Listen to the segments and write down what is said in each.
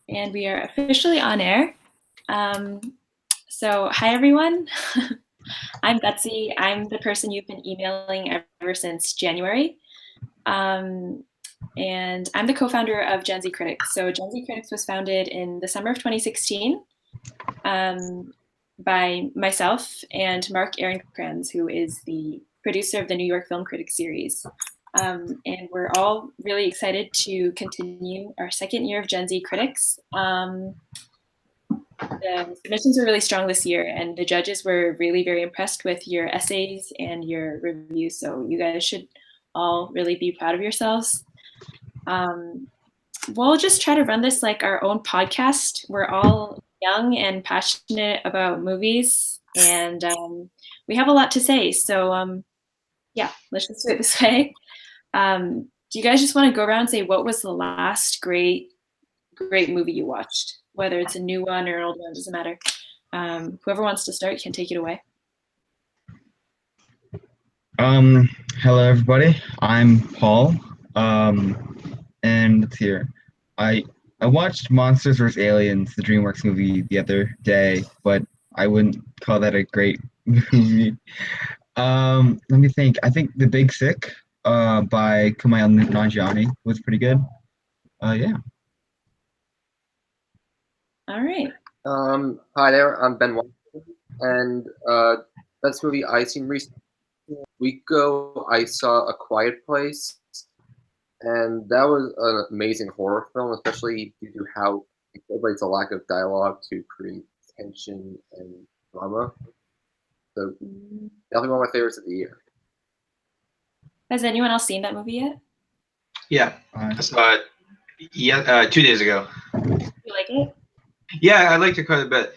And we are officially on air. So, hi everyone. I'm Betsy. I'm the person you've been emailing ever since January. And I'm the co-founder of Gen Z Critics. So Gen Z Critics was founded in the summer of 2016 by myself and Mark Aaronkranz, who is the producer of the New York Film Critics series. And we're all really excited to continue our second year of Gen Z Critics. The submissions were really strong this year, and the judges were really very impressed with your essays and your reviews. So you guys should all really be proud of yourselves. We'll just try to run this like our own podcast. We're all young and passionate about movies, and we have a lot to say. So yeah, let's just do it this way. Do you guys just want to go around and say what was the last great movie you watched? Whether it's a new one or an old one, doesn't matter. Whoever wants to start can take it away. Hello everybody. I'm Paul. And let's hear. I watched Monsters vs. Aliens, the DreamWorks movie, the other day, but I wouldn't call that a great movie. Let me think. I think The Big Sick, by Kumail Nanjiani was pretty good. Yeah. All right. Hi there, I'm Ben Watson, and best movie I seen recently. A week ago, I saw A Quiet Place, and that was an amazing horror film, especially due to how it incorporates a lack of dialogue to create tension and drama. So definitely one of my favorites of the year. Has anyone else seen that movie yet? Yeah, I saw it. Yeah, 2 days ago. You like it? Yeah, I liked it quite a bit.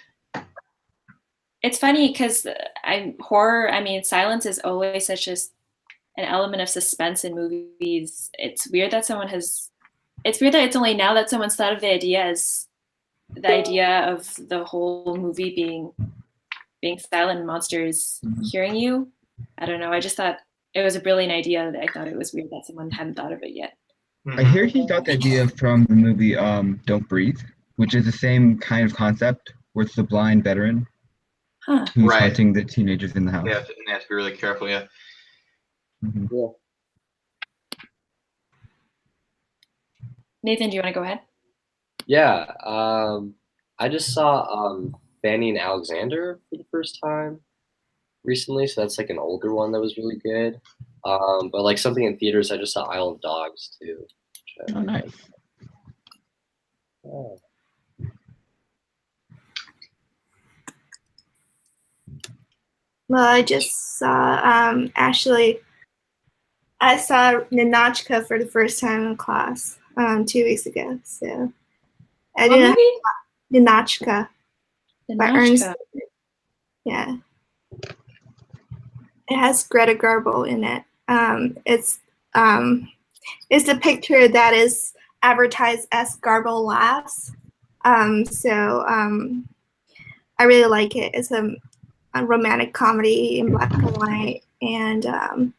It's funny because horror. I mean, silence is always such an element of suspense in movies. It's weird that It's weird that it's only now that someone's thought of the idea of the whole movie being silent and monsters hearing you. I don't know. I just thought it was a brilliant idea. I thought it was weird that someone hadn't thought of it yet. I hear he got the idea from the movie Don't Breathe, which is the same kind of concept where it's the blind veteran who's hunting the teenagers in the house. Yeah, they have to be really careful, yeah. Mm-hmm. Yeah. Nathan, do you want to go ahead? Yeah, I just saw Fanny and Alexander for the first time recently, so that's like an older one that was really good. But like something in theaters, I just saw Isle of Dogs too. Oh, nice. Yeah. Well, I just saw, actually, I saw Ninotchka for the first time in class 2 weeks ago. So I didn't Ninotchka by Ernst. Yeah. It has Greta Garbo in it. It's a picture that is advertised as Garbo Laughs. I really like it. It's a romantic comedy in black and white and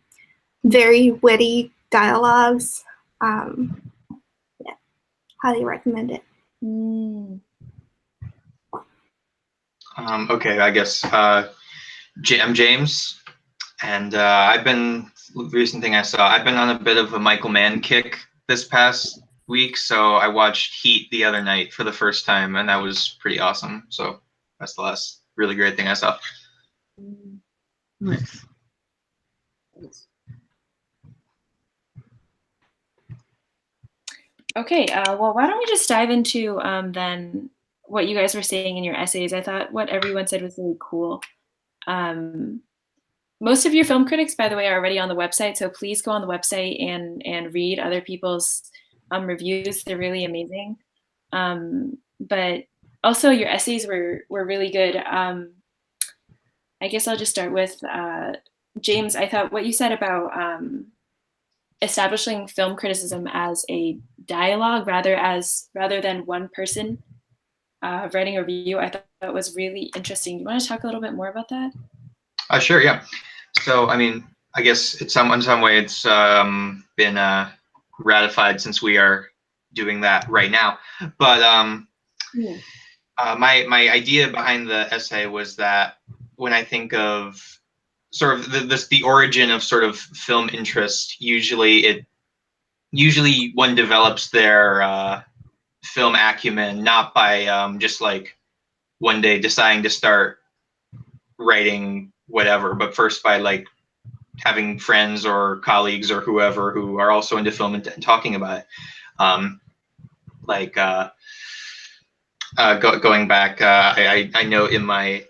very witty dialogues. Yeah, highly recommend it. Okay, I guess I'm James, and I've been on a bit of a Michael Mann kick this past week, so I watched Heat the other night for the first time, and that was pretty awesome. So that's the last really great thing I saw. Nice. Okay, well, why don't we just dive into then what you guys were saying in your essays. I thought what everyone said was really cool. Most of your film critics, by the way, are already on the website, so please go on the website and read other people's reviews. They're really amazing. But also your essays were really good. I guess I'll just start with James. I thought what you said about establishing film criticism as a dialogue rather than one person writing a review, I thought that was really interesting. You want to talk a little bit more about that? Sure, yeah. So, I mean, I guess in some way it's been ratified since we are doing that right now. But Yeah. My idea behind the essay was that when I think of sort of the origin of sort of film interest, usually one develops their film acumen not by just like one day deciding to start writing whatever, but first by like having friends or colleagues or whoever who are also into film and talking about it. Like going back, I know in my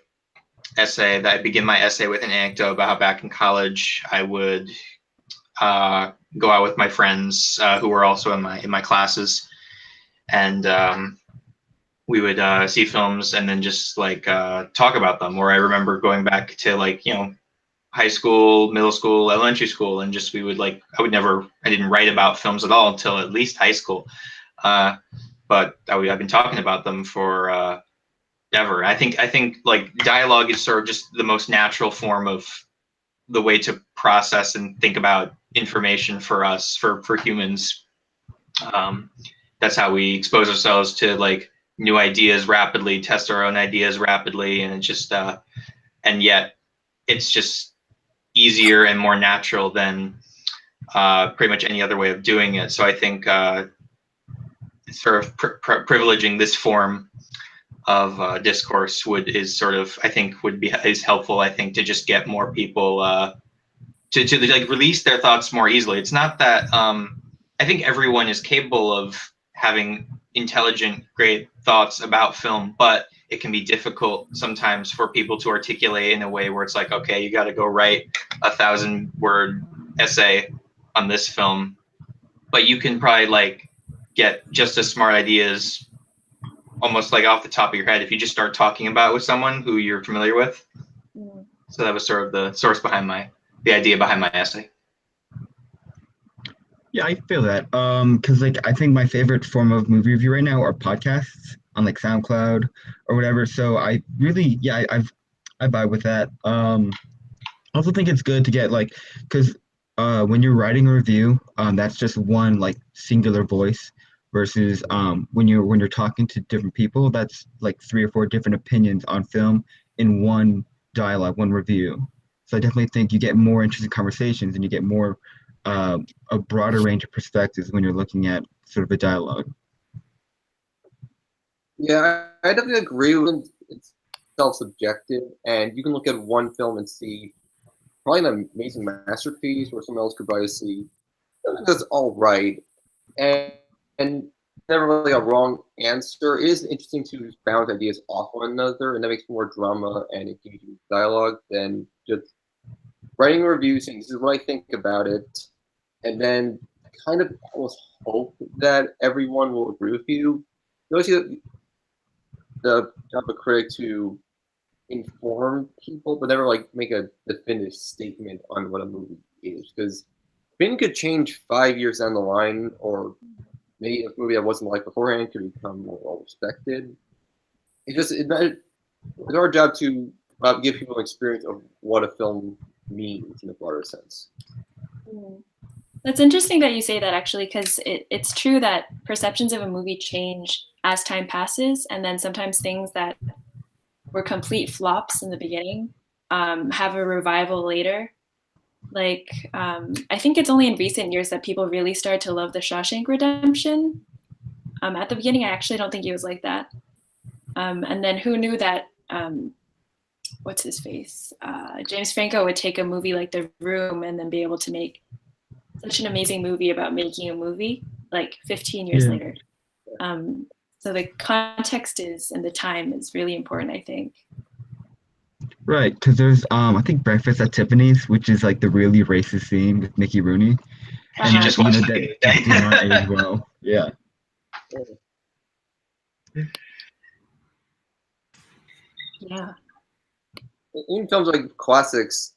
essay that I begin my essay with an anecdote about how back in college I would go out with my friends who were also in my classes, and we would see films and then just like talk about them. Or I remember going back to like, you know, high school, middle school, elementary school, and just we would like I didn't write about films at all until at least high school, but I've been talking about them for ever. I think like dialogue is sort of just the most natural form of the way to process and think about information for us, for humans. That's how we expose ourselves to like new ideas rapidly, test our own ideas rapidly, and it's just and yet it's just easier and more natural than pretty much any other way of doing it. So I think sort of privileging this form of discourse is helpful. I think to just get more people to like release their thoughts more easily. It's not that I think everyone is capable of having intelligent, great thoughts about film, but it can be difficult sometimes for people to articulate in a way where it's like, okay, you got to go write a 1,000-word essay on this film, but you can probably like get just as smart ideas almost like off the top of your head if you just start talking about it with someone who you're familiar with. Mm. So that was sort of the source behind the idea behind my essay. Yeah, I feel that. Because like I think my favorite form of movie review right now are podcasts on like SoundCloud or whatever. So I really, yeah, I vibe with that. I also think it's good to get like, because when you're writing a review, that's just one like singular voice versus when you're talking to different people, that's like 3 or 4 different opinions on film in one dialogue, one review. So I definitely think you get more interesting conversations and you get more a broader range of perspectives when you're looking at sort of a dialogue. Yeah, I definitely agree with it. It's self-subjective, and you can look at one film and see probably an amazing masterpiece, where someone else could probably see something that's all right, and never really a wrong answer. It is interesting to bounce ideas off one another, and that makes more drama and engaging dialogue than just writing a review saying this is what I think about it, and then kind of almost hope that everyone will agree with you. You always see the job of a critic to inform people, but never like make a definitive statement on what a movie is. Because opinion could change 5 years down the line, or maybe a movie I wasn't like beforehand could become more well respected. It's our job to give people an experience of what a film means in a broader sense. Mm. That's interesting that you say that, actually, because it's true that perceptions of a movie change as time passes, and then sometimes things that were complete flops in the beginning have a revival later. Like, I think it's only in recent years that people really started to love The Shawshank Redemption. At the beginning, I actually don't think it was like that. And then who knew that, what's his face? James Franco would take a movie like The Room and then be able to make such an amazing movie about making a movie like 15 years later. So the context and the time is really important, I think. Right, because there's I think Breakfast at Tiffany's, which is like the really racist scene with Mickey Rooney, and You just watched it. that did not age well. Yeah. Yeah. In films like classics,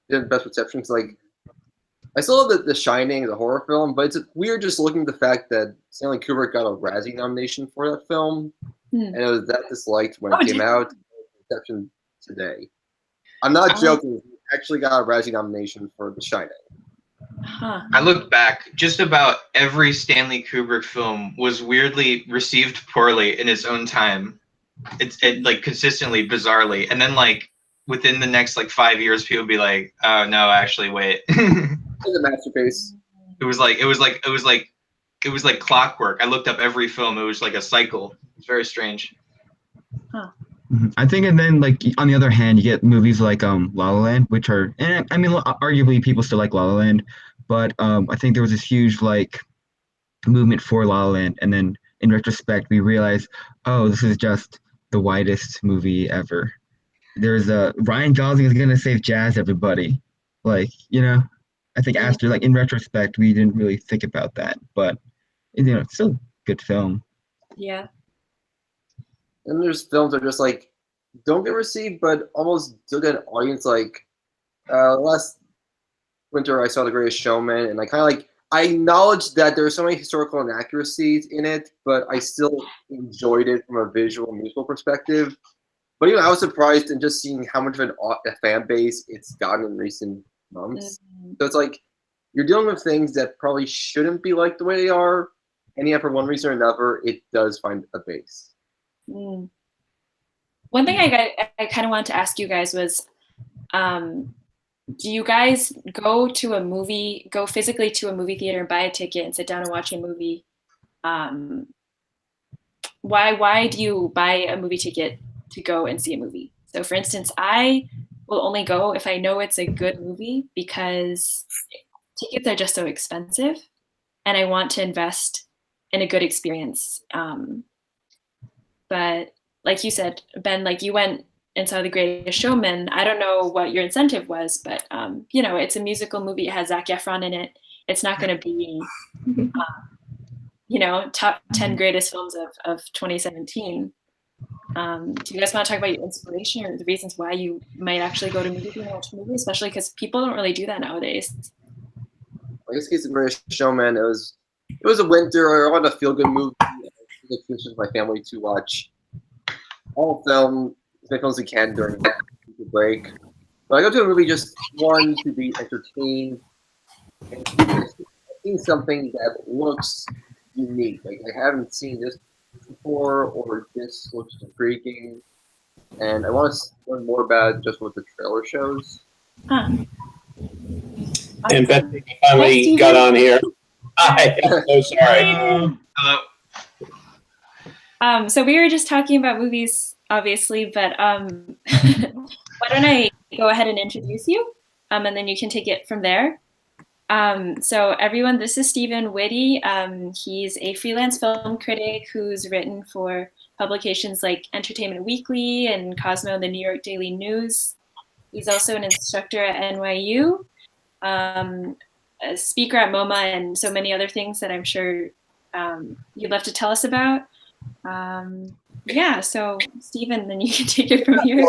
the best receptions, like I still love The Shining as a horror film, but it's weird just looking at the fact that Stanley Kubrick got a Razzie nomination for that film, and it was that disliked when it came out. Reception today. I'm not joking. He actually got a Razzie nomination for The Shining. Huh. I look back, just about every Stanley Kubrick film was weirdly received poorly in its own time. It like consistently, bizarrely, and then like within the next like 5 years, people be like, "Oh no, actually, wait." It's a masterpiece. It was like clockwork. I looked up every film. It was like a cycle. It's very strange. I think, and then like on the other hand, you get movies like La La Land, which are, and I mean, arguably people still like La La Land, but I think there was this huge like movement for La La Land, and then in retrospect, we realized, oh, this is just the widest movie ever. There's a Ryan Gosling is gonna save jazz, everybody. Like, I think after like in retrospect, we didn't really think about that, but it's still a good film. Yeah. And there's films that are just like don't get received, but almost still get an audience. Like last winter, I saw The Greatest Showman, and I kind of like I acknowledged that there are so many historical inaccuracies in it, but I still enjoyed it from a visual and musical perspective. But I was surprised in just seeing how much of a fan base it's gotten in recent months. So it's like you're dealing with things that probably shouldn't be like the way they are, and yet for one reason or another, it does find a base. One thing I kind of wanted to ask you guys was, do you guys go physically to a movie theater and buy a ticket and sit down and watch a movie? Why do you buy a movie ticket to go and see a movie? So for instance, I will only go if I know it's a good movie because tickets are just so expensive and I want to invest in a good experience. But like you said, Ben, like you went and saw The Greatest Showman. I don't know what your incentive was, but it's a musical movie. It has Zac Efron in it. It's not going to be, top 10 greatest films of 2017. Do you guys want to talk about your inspiration or the reasons why you might actually go to movie theater and watch a movie, especially because people don't really do that nowadays? I guess The Greatest Showman. It was a winter. I wanted a feel good movie. With my family to watch all films we can during the break. But I go to a movie just one to be entertained and seeing something that looks unique. Like I haven't seen this before, or this looks intriguing, and I want to learn more about just what the trailer shows. And Beth finally got on here. Hi, I'm so sorry. Hello. So we were just talking about movies, obviously, but why don't I go ahead and introduce you, and then you can take it from there. So everyone, this is Stephen Whitty. He's a freelance film critic who's written for publications like Entertainment Weekly and Cosmo and the New York Daily News. He's also an instructor at NYU, a speaker at MoMA, and so many other things that I'm sure you'd love to tell us about. So Stephen, then you can take it from here.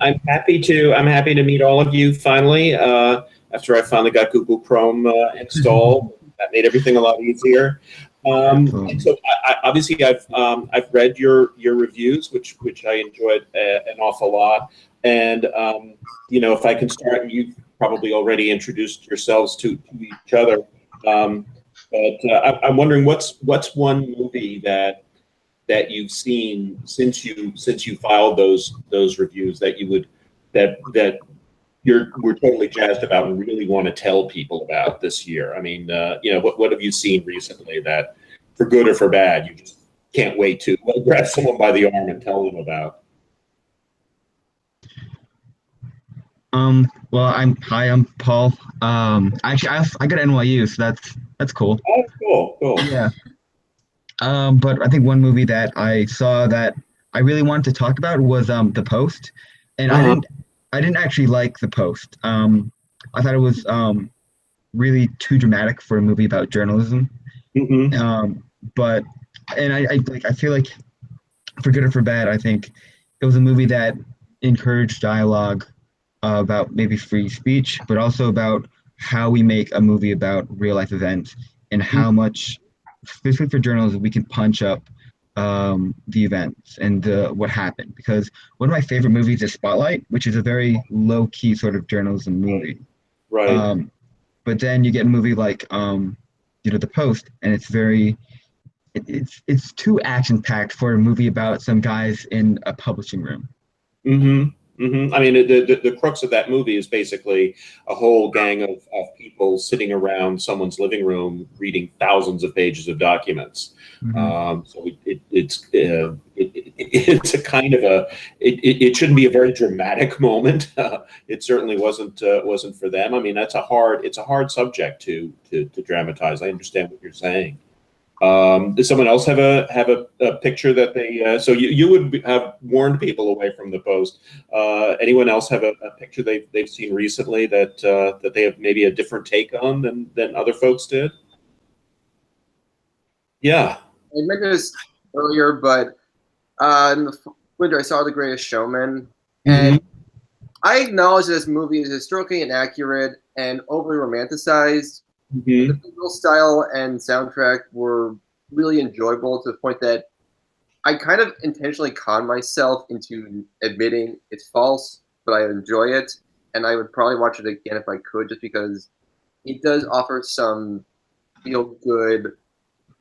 I'm happy to meet all of you finally. After I finally got Google Chrome installed, that made everything a lot easier. And so obviously I've read your reviews, which I enjoyed an awful lot. And if I can start, and you've probably already introduced yourselves to each other. But I'm wondering what's one movie that you've seen since you filed those reviews that we're totally jazzed about and really want to tell people about this year. I mean, what have you seen recently that, for good or for bad, you just can't wait to grab someone by the arm and tell them about? Well, I'm Paul. Actually, I got NYU, so that's cool. Oh, cool. Yeah. But I think one movie that I saw that I really wanted to talk about was The Post, and I didn't actually like The Post. I thought it was really too dramatic for a movie about journalism. Mm-hmm. But I feel like, for good or for bad, I think it was a movie that encouraged dialogue about maybe free speech, but also about how we make a movie about real life events and how much, especially for journalism, we can punch up the events and what happened. Because one of my favorite movies is Spotlight, which is a very low key sort of journalism movie. Right. But then you get a movie like The Post, and it's too action packed for a movie about some guys in a publishing room. I mean, the crux of that movie is basically a whole gang of people sitting around someone's living room reading thousands of pages of documents. So it's a kind of it shouldn't be a very dramatic moment. It certainly wasn't for them. I mean, it's a hard subject to dramatize. I understand what you're saying. Does someone else have a picture that they? So you would have warned people away from The Post. Anyone else have a picture they've seen recently that they have maybe a different take on than other folks did? Yeah. I mentioned this earlier, but in the winter I saw The Greatest Showman, and I acknowledge this movie is historically inaccurate and overly romanticized. The visual style and soundtrack were really enjoyable to the point that I kind of intentionally con myself into admitting it's false, but I enjoy it, and I would probably watch it again if I could, just because it does offer some feel-good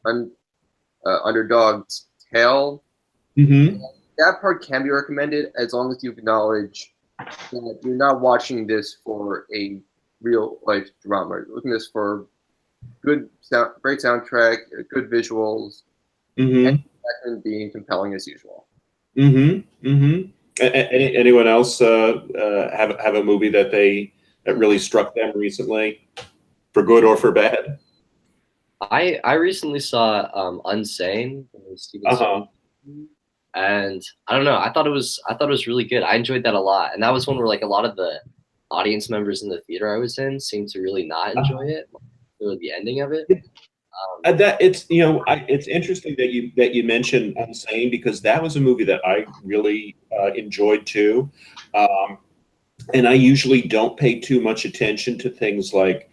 underdog tale. That part can be recommended as long as you acknowledge that you're not watching this for a real life drama. You're looking at this for great soundtrack, good visuals, and being compelling as usual. Anyone else have a movie that really struck them recently, for good or for bad? I recently saw Unsane, Stephen Whitty, and I don't know. I thought it was really good. I enjoyed that a lot, and that was one where like a lot of the audience members in the theater I was in seemed to really not enjoy it, or the ending of it. It's interesting that you mentioned Unsane, because that was a movie that I really enjoyed too, and I usually don't pay too much attention to things like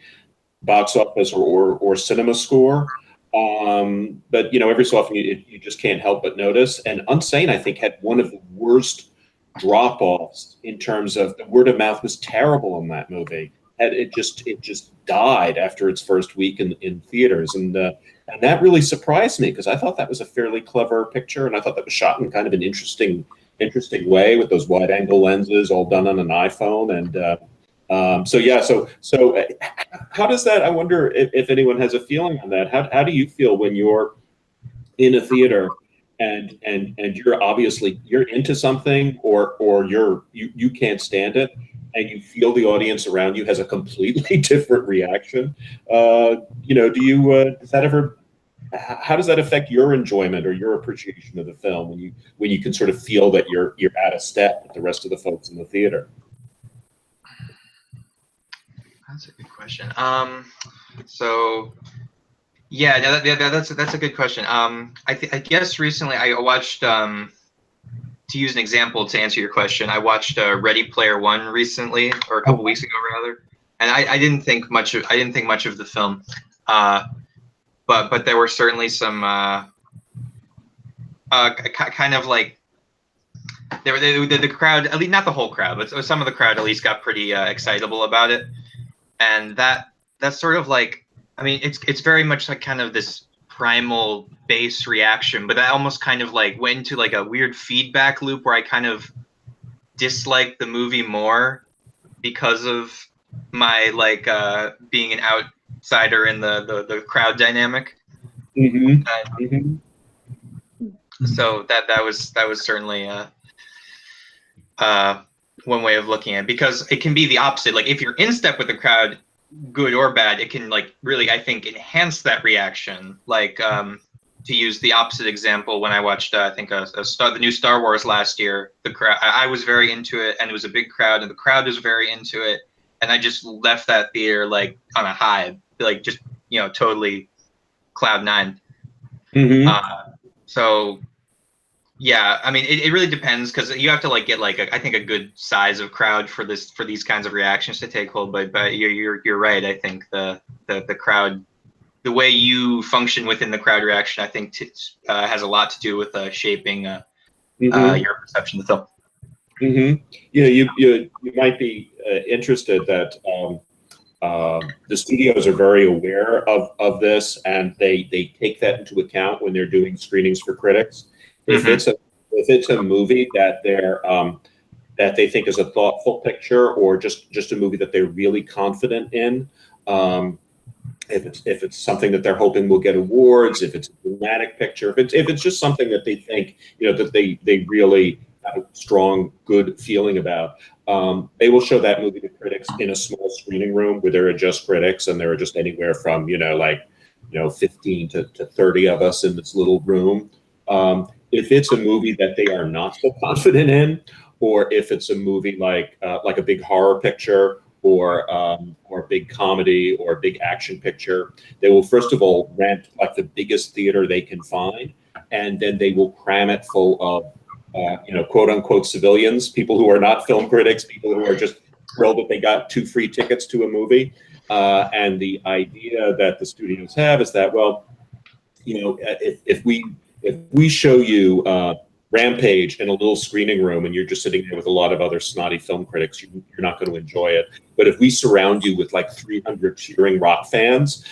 box office or cinema score. But every so often you just can't help but notice. And Unsane, I think, had one of the worst drop-offs in terms of the word of mouth was terrible in that movie. It just died after its first week in theaters, and that really surprised me, because I thought that was a fairly clever picture, and I thought that was shot in kind of an interesting way with those wide-angle lenses, all done on an iPhone, and So how does that? I wonder if anyone has a feeling on that. How do you feel when you're in a theater and you're into something, or you can't stand it, and you feel the audience around you has a completely different reaction? Does that ever? How does that affect your enjoyment or your appreciation of the film when you can sort of feel that you're out of step with the rest of the folks in the theater? That's a good question. So yeah, that's a good question. I guess recently I watched, to use an example to answer your question, I watched Ready Player One recently, or a couple weeks ago rather, and I didn't think much of the film, but there were certainly some kind of like the crowd, at least not the whole crowd, but some of the crowd at least got pretty excitable about it. And that's sort of like, I mean, it's very much like kind of this primal base reaction, but that almost kind of like went into like a weird feedback loop where I kind of disliked the movie more because of my like being an outsider in the crowd dynamic. So that was certainly one way of looking at it, because it can be the opposite. Like if you're in step with the crowd, good or bad, it can like really, I think, enhance that reaction. Like to use the opposite example, when I watched I think the new Star Wars last year, the crowd, I was very into it, and it was a big crowd, and the crowd was very into it, and I just left that theater like on a high, like just totally cloud nine. So yeah, I mean, it really depends, because you have to like get like I think a good size of crowd for these kinds of reactions to take hold. But you're right. I think the crowd, the way you function within the crowd reaction, I think has a lot to do with shaping your perception of the film. Yeah, you might be interested that the studios are very aware of this, and they take that into account when they're doing screenings for critics. If it's a movie that that they think is a thoughtful picture, or just a movie that they're really confident in, if it's something that they're hoping will get awards, if it's a dramatic picture, if it's just something that they think, that they really have a strong, good feeling about, they will show that movie to critics in a small screening room where there are just critics, and there are just anywhere from 15 to 30 of us in this little room. If it's a movie that they are not so confident in, or if it's a movie like a big horror picture, or a big comedy, or a big action picture, they will first of all rent like the biggest theater they can find, and then they will cram it full of quote unquote civilians, people who are not film critics, people who are just thrilled that they got 2 free tickets to a movie. And the idea that the studios have is that, well, if we show you Rampage in a little screening room, and you're just sitting there with a lot of other snotty film critics, you're not going to enjoy it. But if we surround you with like 300 cheering rock fans,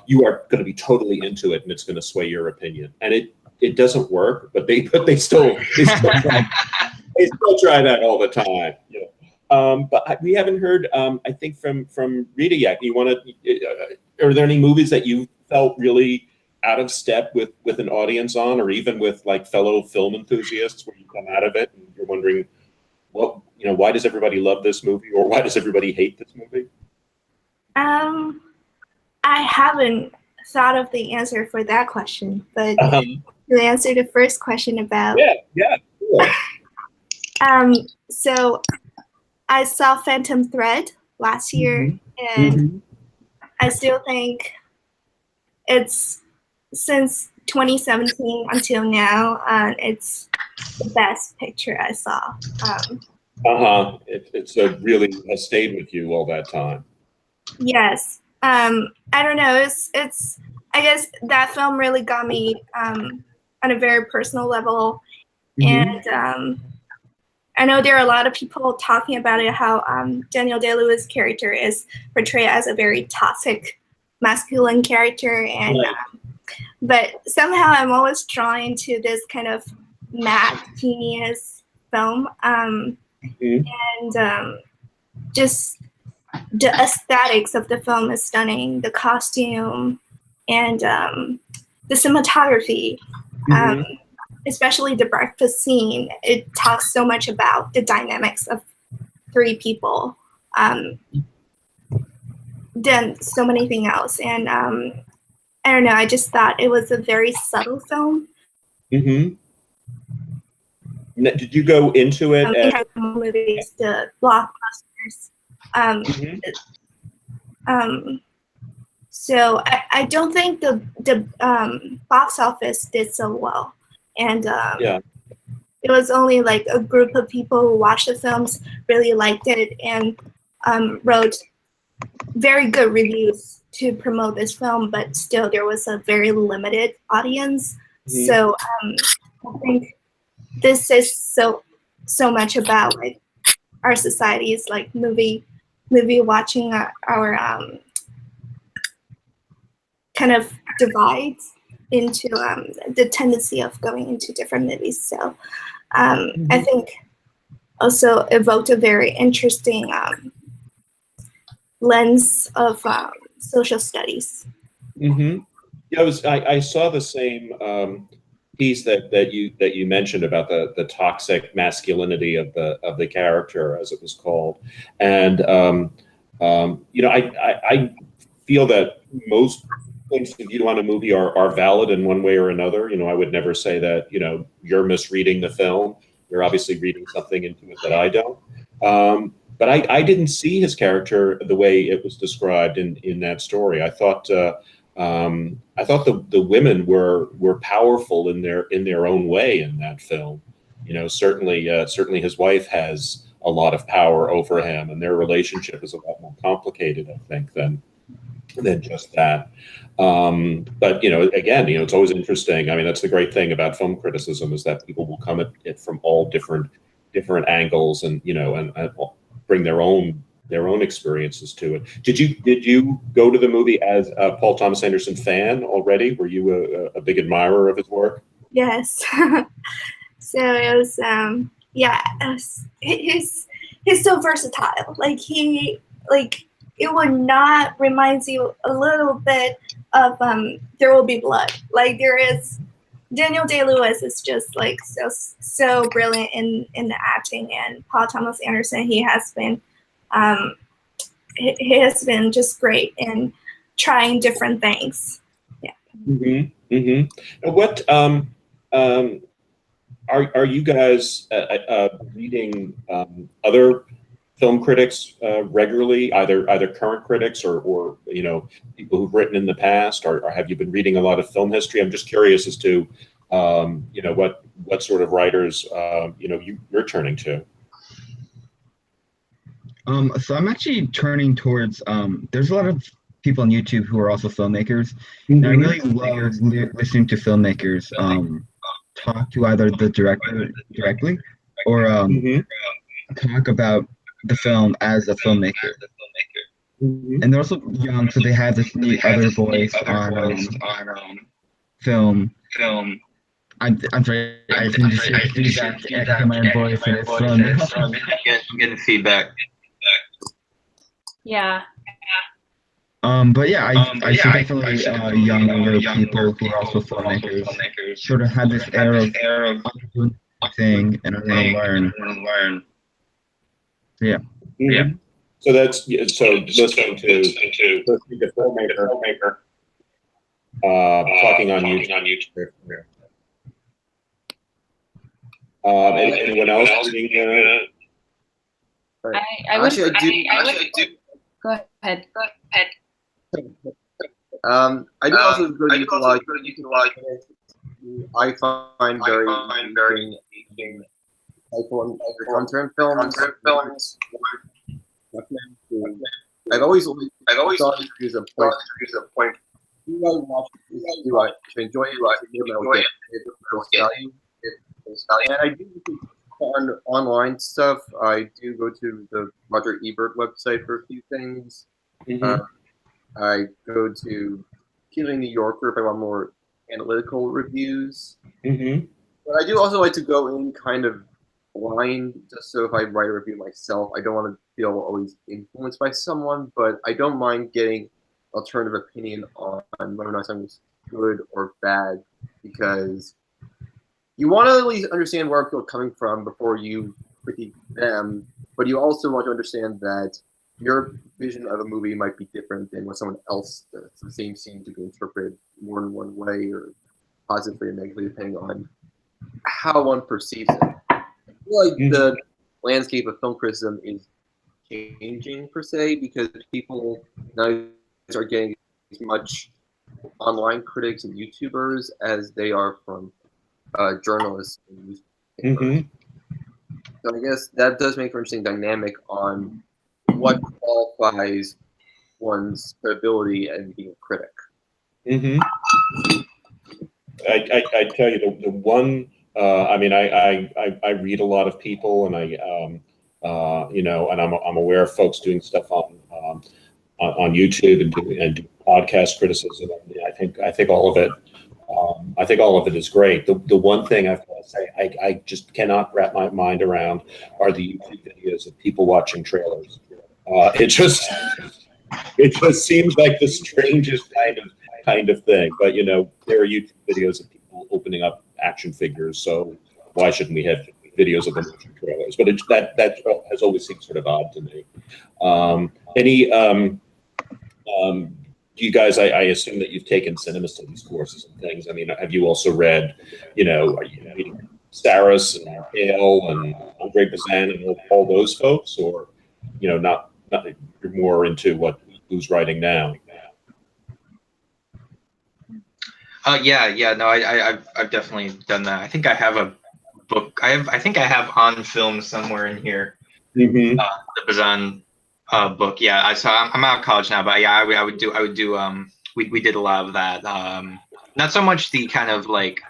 you are going to be totally into it, and it's going to sway your opinion. And it doesn't work, but they still try that all the time. But we haven't heard, I think, from Rita yet. You want to? Are there any movies that you felt really out of step with an audience on, or even with like fellow film enthusiasts, where you come out of it and you're wondering, why does everybody love this movie, or why does everybody hate this movie? I haven't thought of the answer for that question, but to answer the first question about Cool. So I saw Phantom Thread last year, and I still think it's, since 2017 until now, it's the best picture I saw. It's really has stayed with you all that time. Yes. I don't know. It's. I guess that film really got me on a very personal level, and I know there are a lot of people talking about it, how Daniel Day-Lewis' character is portrayed as a very toxic masculine character, and but somehow I'm always drawn to this kind of mad genius film, and just the aesthetics of the film is stunning. The costume and the cinematography, especially the breakfast scene. It talks so much about the dynamics of 3 people, than so many things else. And I don't know, I just thought it was a very subtle film. Did you go into it? Movies, the blockbusters. So I don't think the box office did so well, and it was only like a group of people who watched the films, really liked it, and wrote very good reviews to promote this film, but still there was a very limited audience. So I think this is so much about like our society's like movie watching, our kind of divides into the tendency of going into different movies. So I think also evoked a very interesting lens of social studies. I saw the same piece that you mentioned about the toxic masculinity of the character, as it was called, and I feel that most things that you on a movie are valid in one way or another. I would never say that you're misreading the film. You're obviously reading something into it that I don't. But I didn't see his character the way it was described in that story. I thought the women were powerful in their own way in that film. Certainly his wife has a lot of power over him, and their relationship is a lot more complicated, I think, than just that. But again, it's always interesting. I mean, that's the great thing about film criticism, is that people will come at it from all different angles, and and bring their own their own experiences to it. Did you go to the movie as a Paul Thomas Anderson fan already? Were you a big admirer of his work? Yes. So it was, he's so versatile. Like it would not reminds you a little bit of There Will Be Blood. Like there is, Daniel Day-Lewis is just like so brilliant in the acting, and Paul Thomas Anderson, he has been just great in trying different things. Yeah. Mm-hmm. Mm-hmm. What are you guys reading other film critics regularly, either current critics or people who've written in the past, or have you been reading a lot of film history? I'm just curious as to what sort of writers you're turning to. So I'm actually turning towards there's a lot of people on YouTube who are also filmmakers, Mm-hmm. and I really love listening to filmmakers talk to either the director directly or talk about the film as a filmmaker. Mm-hmm. And they're also young, so they have this neat other voice on film. I'm sorry, I can just hear feedback in my voice, and it's from. I'm getting feedback. Yeah. But yeah, I see definitely younger people who are also filmmakers sort of have this air of I'm doing my thing and I'm gonna learn. Yeah. Mm-hmm. Yeah. So that's listening to filmmaker talking on YouTube. Anyone else? I would. Actually, I do. Go ahead. I do also go to YouTube. I find very engaging content films. I've always thought it was a point. Do I watch this? Do I enjoy it? And I do on online stuff. I do go to the Roger Ebert website for a few things. Mm-hmm. I go to Killing New Yorker if I want more analytical reviews. Mm-hmm. But I do also like to go in kind of blind, just so if I write a review myself, I don't want to feel always influenced by someone, but I don't mind getting alternative opinion on whether or not something's good or bad, because you want to at least understand where people are coming from before you critique them, but you also want to understand that your vision of a movie might be different than what someone else does. The same scene to be interpreted more than one way, or positively or negatively, depending on how one perceives it. I feel like the landscape of film criticism is changing, per se, because people now are getting as much online critics and YouTubers as they are from journalists and newspapers. So I guess that does make for an interesting dynamic on what qualifies one's credibility and being a critic. Mm-hmm. I tell you, the one. I mean, I read a lot of people, and and I'm aware of folks doing stuff on YouTube and do podcast criticism. I think all of it. I think all of it is great. The one thing I've got to say, I just cannot wrap my mind around are the YouTube videos of people watching trailers. It just seems like the strangest kind of thing. But there are YouTube videos of people opening up action figures, so why shouldn't we have videos of them watching trailers? But that has always seemed sort of odd to me. You guys, I assume that you've taken cinema studies courses and things. I mean, have you also read, are you reading Saris and Hale and Andre Bazin and all those folks, or not? You're more into who's writing now. No, I've definitely done that. I think I have a book. I think I have on film somewhere in here. Mm-hmm. The Bazin book. Yeah, I'm out of college now, but yeah, I would do. We did a lot of that. Not so much the kind of like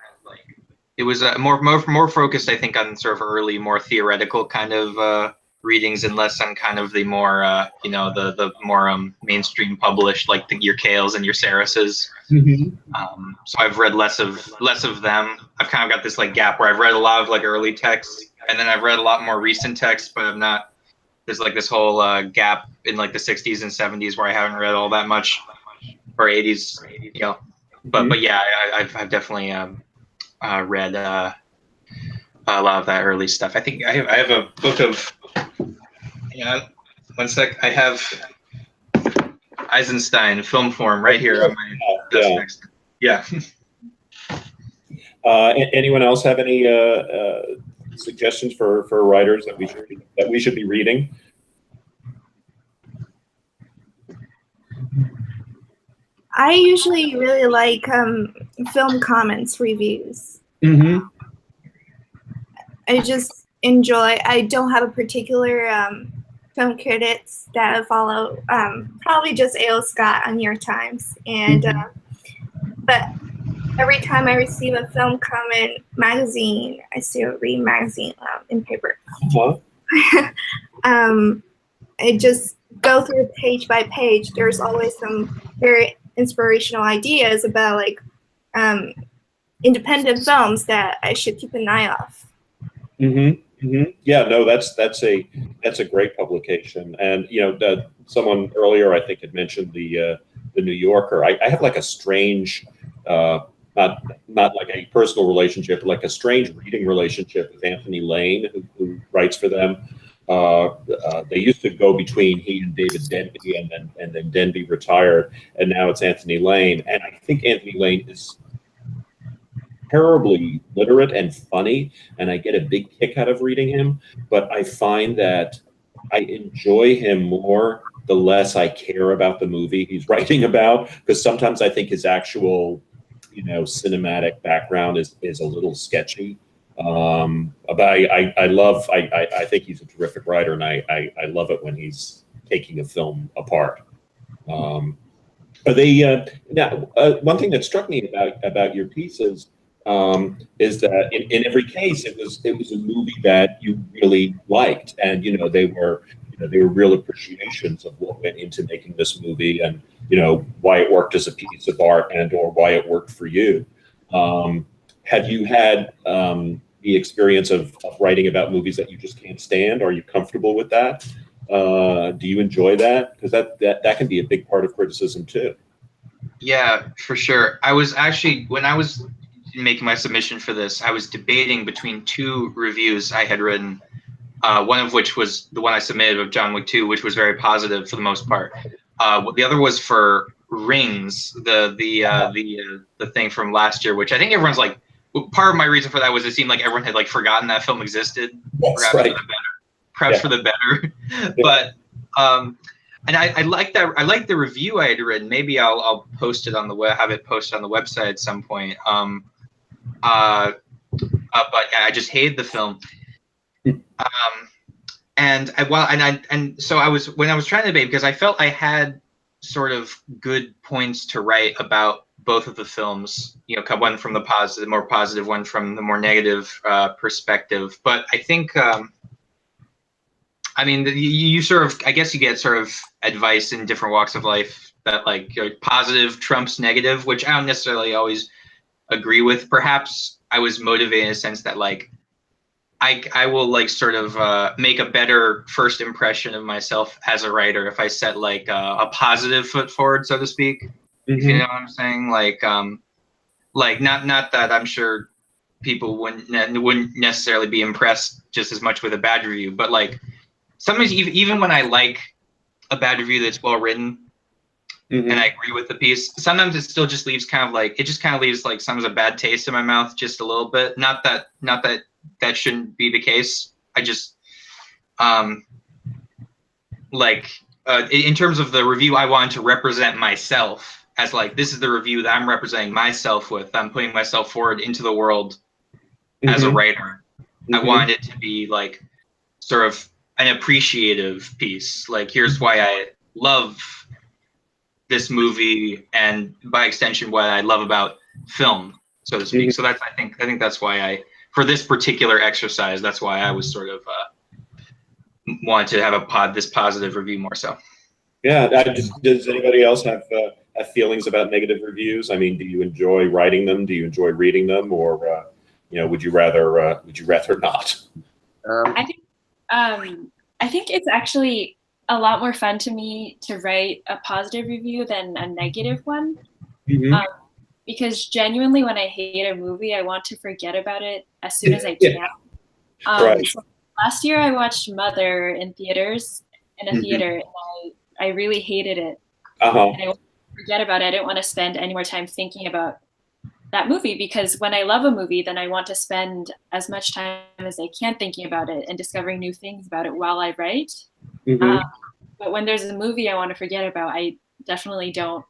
it was more focused, I think, on sort of early, more theoretical kind of readings and less on kind of the more the more mainstream published, like your Kales and your Sarases. So I've read less of them. I've kind of got this like gap where I've read a lot of like early texts, and then I've read a lot more recent texts, but I'm not. There's like this whole gap in like the 60s and 70s where I haven't read all that much, or 80s, you know. But yeah, I've definitely read a lot of that early stuff. I think I have a book of. Yeah, one sec. I have Eisenstein film form right here on my desk next. Yeah. Anyone else have any suggestions for writers that we should be reading? I usually really like film comments reviews. I just enjoy. I don't have a particular film critics that I follow. Probably just A.O. Scott on New York Times, and but every time I receive a film comment magazine, I still read magazine in paper. I just go through page by page. There's always some very inspirational ideas about like independent films that I should keep an eye off. Yeah, no, that's a great publication, and you know, someone earlier I think had mentioned the New Yorker. I have like a strange, not like a personal relationship, but like a strange reading relationship with Anthony Lane, who writes for them. They used to go between he and David Denby, and then Denby retired, and now it's Anthony Lane. And I think Anthony Lane is terribly literate and funny, and I get a big kick out of reading him. But I find that I enjoy him more the less I care about the movie he's writing about, because sometimes I think his actual, you know, cinematic background is a little sketchy. But I think he's a terrific writer, and I love it when he's taking a film apart. Are they now? One thing that struck me about your pieces is that in every case it was a movie that you really liked, and you know they were real appreciations of what went into making this movie, and you know why it worked as a piece of art and or why it worked for you. Have you had the experience of writing about movies that you just can't stand? Are you comfortable with that? Do you enjoy that? Because that can be a big part of criticism too. Yeah, for sure. I was actually, when I was making my submission for this, I was debating between two reviews I had written. One of which was the one I submitted of John Wick 2, which was very positive for the most part. The other was for Rings, the thing from last year, which I think everyone's like. Part of my reason for that was it seemed like everyone had like forgotten that film existed. That's right. Perhaps for the better. Yeah. But and I like that. I like the review I had written. Maybe I'll post it on the web. Have it posted on the website at some point. But I just hated the film. So I was, when I was trying to debate, because I felt I had sort of good points to write about both of the films, you know, one from the positive, more positive, one from the more negative perspective. But I think, I mean, you sort of, I guess you get sort of advice in different walks of life that like positive trumps negative, which I don't necessarily always agree with. Perhaps I was motivated in a sense that like, I will like sort of make a better first impression of myself as a writer if I set like a positive foot forward, so to speak. If you know what I'm saying, like not that I'm sure people wouldn't necessarily be impressed just as much with a bad review, but like sometimes even when I like a bad review that's well written and I agree with the piece, sometimes it still just leaves kind of like, it just kind of leaves like sometimes a bad taste in my mouth just a little bit. Not that shouldn't be the case. I just in terms of the review, I wanted to represent myself as like, this is the review that I'm representing myself with. I'm putting myself forward into the world as a writer. I wanted it to be like sort of an appreciative piece. Like, here's why I love this movie, and by extension, what I love about film, so to speak. So that's, I think that's why for this particular exercise, that's why I was sort of wanted to have this positive review more so. Yeah. Does anybody else have feelings about negative reviews? I mean, do you enjoy writing them? Do you enjoy reading them, or would you rather not? I think it's actually a lot more fun to me to write a positive review than a negative one. Mm-hmm. Because genuinely, when I hate a movie, I want to forget about it as soon as I can. Right. So last year, I watched Mother in theaters in a theater, and I really hated it. Uh-huh. And I wanted to forget about it. I didn't want to spend any more time thinking about that movie, because when I love a movie, then I want to spend as much time as I can thinking about it and discovering new things about it while I write. Mm-hmm. But when there's a movie I want to forget about, I definitely don't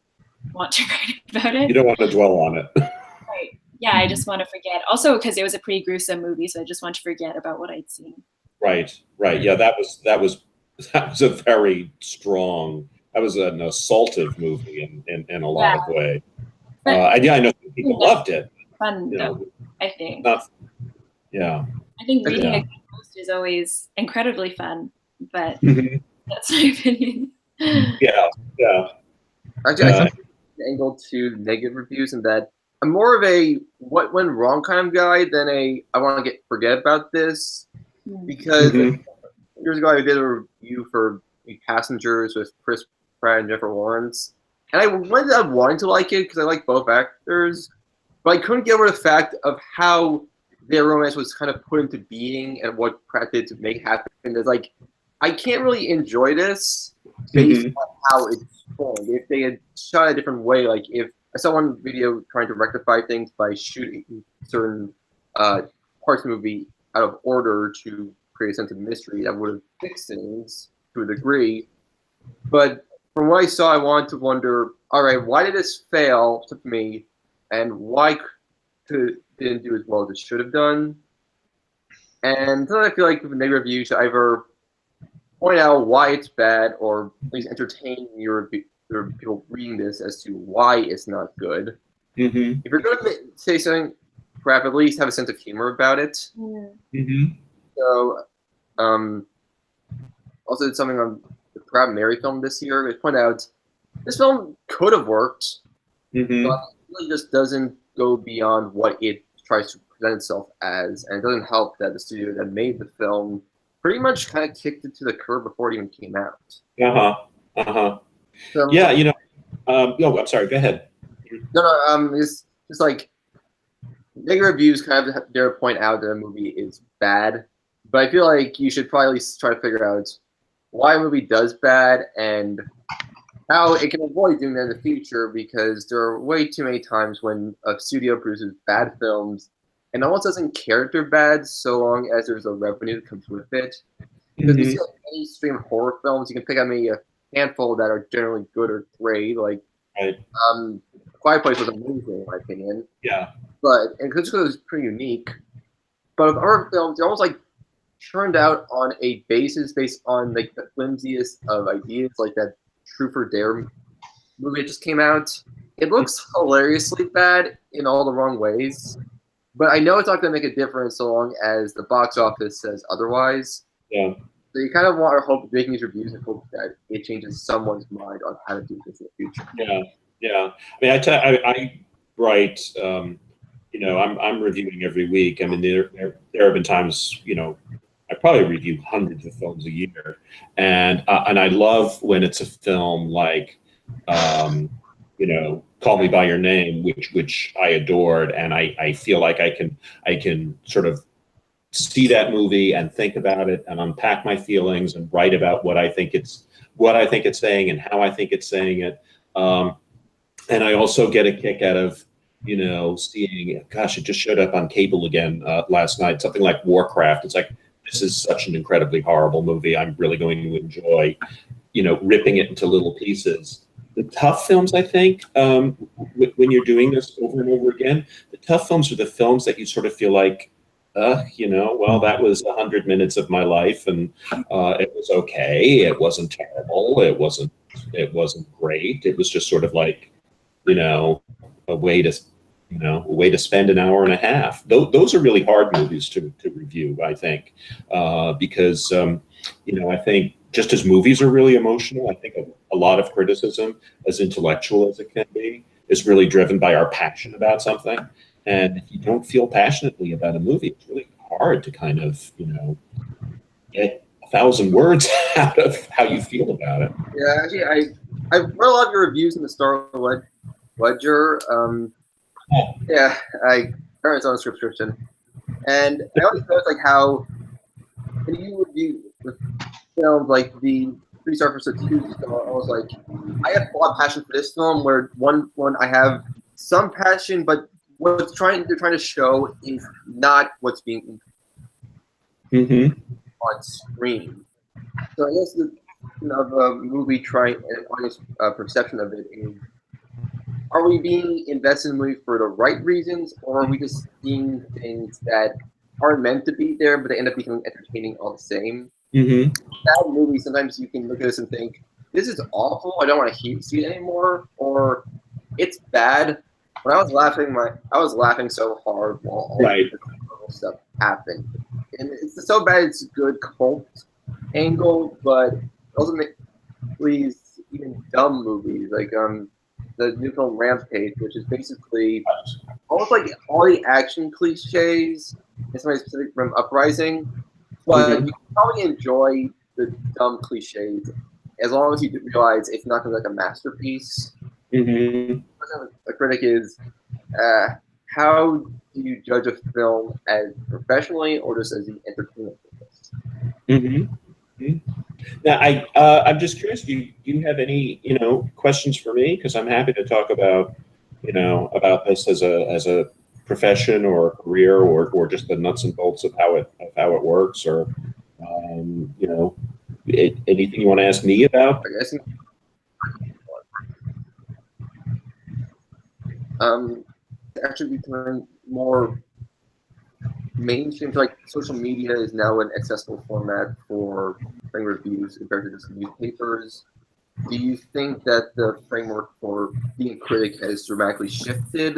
want to write about it. You don't want to dwell on it. Right. Yeah, I just want to forget. Also, because it was a pretty gruesome movie, so I just want to forget about what I'd seen. Right. Yeah, that was a very strong. That was an assaultive movie in a lot of ways. I know people loved it. Fun, though, I think. Yeah. I think reading a good post is always incredibly fun, but that's my opinion. Yeah. Actually, I think the angle to negative reviews, and that I'm more of a what went wrong kind of guy than a I want to forget about this, because years ago I did a review for Passengers with Chris Pratt and Jennifer Lawrence, and I ended up wanting to like it because I like both actors, but I couldn't get over the fact of how their romance was kind of put into being and what Pratt did to make it happen. It's like, I can't really enjoy this based on how it's formed. If they had shot it a different way, like if I saw one video trying to rectify things by shooting certain parts of the movie out of order to create a sense of mystery, that would have fixed things to a degree. But from what I saw, I wanted to wonder, all right, why did this fail to me, and why didn't do as well as it should have done? And then I feel like with negative reviews, should either point out why it's bad, or at least entertain your people reading this as to why it's not good. If you're going to say something crap, at least have a sense of humor about it. So, also did something on the Proud Mary film this year. They point out this film could have worked, but it really just doesn't go beyond what it tries to present itself as, and it doesn't help that the studio that made the film pretty much kind of kicked it to the curb before it even came out. So, yeah, I'm sorry, go ahead. No, it's just like negative reviews kind of dare point out that a movie is bad, but I feel like you should probably at least try to figure out why a movie does bad and how it can avoid doing that in the future, because there are way too many times when a studio produces bad films and almost doesn't care if they're bad so long as there's a revenue that comes with it. Because you see like mainstream horror films, you can pick out maybe a handful that are generally good or great. Like, Quiet Place was amazing in my opinion. Yeah. But and because it was pretty unique. But with horror films, they're almost like churned out on a basis based on like the flimsiest of ideas, like that Truth or Dare movie that just came out. It looks hilariously bad in all the wrong ways, but I know it's not going to make a difference so long as the box office says otherwise. Yeah. So you kind of want to hope making these reviews and hope that it changes someone's mind on how to do this in the future. Yeah. I mean, I write. I'm reviewing every week. I mean, there have been times, I probably review hundreds of films a year, and I love when it's a film like, Call Me by Your Name, which I adored, and I feel like I can sort of see that movie and think about it and unpack my feelings and write about what I think it's saying and how I think it's saying it. And I also get a kick out of, seeing, gosh, it just showed up on cable again last night, something like Warcraft. It's like, this is such an incredibly horrible movie. I'm really going to enjoy, ripping it into little pieces. The tough films, I think, when you're doing this over and over again, the tough films are the films that you sort of feel like, well, that was 100 minutes of my life, and it was okay. It wasn't terrible. It wasn't great. It was just sort of like, a way to spend an hour and a half. Those are really hard movies to review, I think, because I think just as movies are really emotional, I think a lot of criticism, as intellectual as it can be, is really driven by our passion about something. And if you don't feel passionately about a movie, it's really hard to kind of, get 1,000 words out of how you feel about it. Yeah, actually, I read a lot of your reviews in the Star Ledger. Yeah, I got its own subscription, and I always noticed like how when you review films like the 3 star versus 2 star, I was like, I have a lot of passion for this film. Where one I have some passion, but what they're trying to show is not what's being on screen. So I guess the movie trying and audience perception of it is: are we being invested in the movie for the right reasons, or are we just seeing things that aren't meant to be there, but they end up becoming entertaining all the same? That movie, sometimes you can look at this and think, this is awful, I don't want to see it anymore, or it's bad. When I was laughing so hard while all this stuff happened. And it's so bad it's a good cult angle, but ultimately even dumb movies like the new film Rampage, which is basically almost like all the action cliches in something specific from Uprising, but you can probably enjoy the dumb cliches as long as you realize it's not going to be like a masterpiece. A critic is, how do you judge a film as professionally or just as the entertainment purpose? Now, I'm just curious. Do you have any questions for me? Because I'm happy to talk about about this as a profession or a career or just the nuts and bolts of how it works, or anything you want to ask me about. I guess. Actually becoming more mainstream. Like social media is now an accessible format for writing reviews compared to just newspapers. Do you think that the framework for being a critic has dramatically shifted?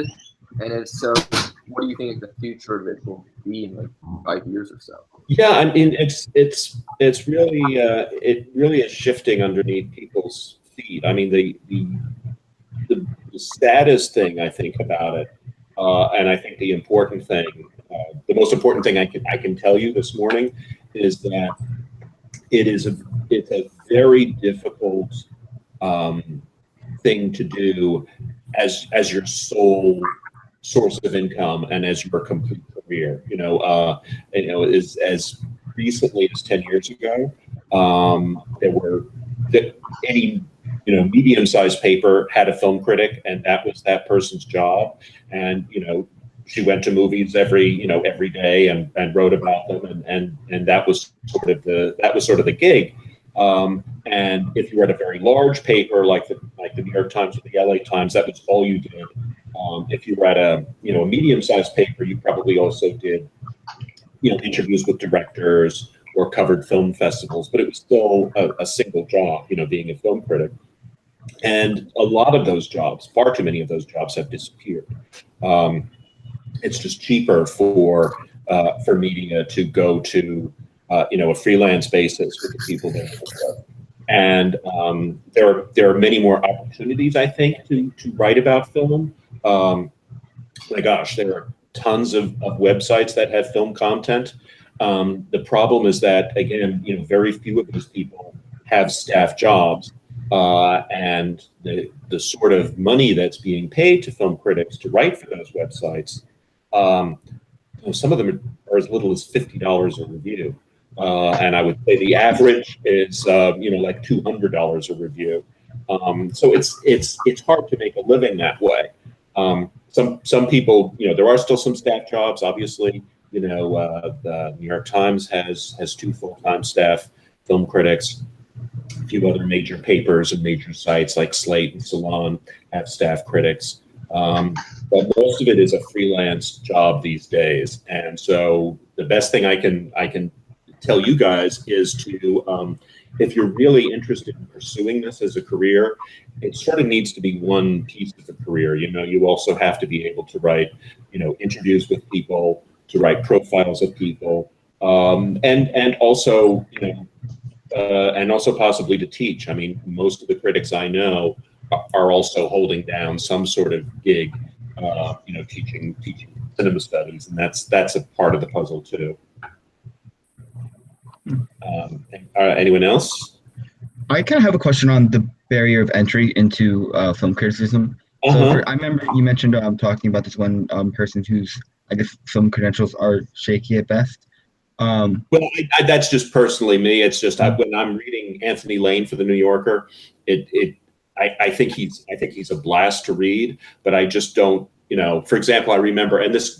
And if so, what do you think the future of it will be in like 5 years or so? Yeah, I mean it's really it really is shifting underneath people's feet. I mean the saddest thing I think about it, and I think the important thing, the most important thing I can tell you this morning is that it's a very difficult thing to do as your sole source of income and as your complete career. As recently as 10 years ago, any medium-sized paper had a film critic, and that was that person's job. And she went to movies every day and wrote about them, and that was sort of the gig. And if you were at a very large paper like the New York Times or the LA Times, that was all you did. If you were at a medium-sized paper, you probably also did interviews with directors or covered film festivals, but it was still a single job, being a film critic. And a lot of those jobs, far too many of those jobs, have disappeared. It's just cheaper for media to go to a freelance basis with the people that work. And there are many more opportunities, I think, to write about film. My gosh, there are tons of websites that have film content. The problem is that, again, very few of those people have staff jobs, and the sort of money that's being paid to film critics to write for those websites, some of them are as little as $50 a review, and I would say the average is like $200 a review. So it's hard to make a living that way. Some people, there are still some staff jobs, obviously. The New York Times has 2 full-time staff film critics. A few other major papers and major sites like Slate and Salon have staff critics. But most of it is a freelance job these days. And so the best thing I can tell you guys is to, if you're really interested in pursuing this as a career, it sort of needs to be one piece of the career. You also have to be able to write, interviews with people, to write profiles of people, and also, and also possibly to teach. I mean, most of the critics I know are also holding down some sort of gig, teaching cinema studies, and that's a part of the puzzle too. Anyone else? I kind of have a question on the barrier of entry into film criticism. So I remember you mentioned talking about this one person whose, I guess, film credentials are shaky at best. Well, that's just personally me. It's just when I'm reading Anthony Lane for the New Yorker, I think he's a blast to read, but I just don't. For example, I remember, and this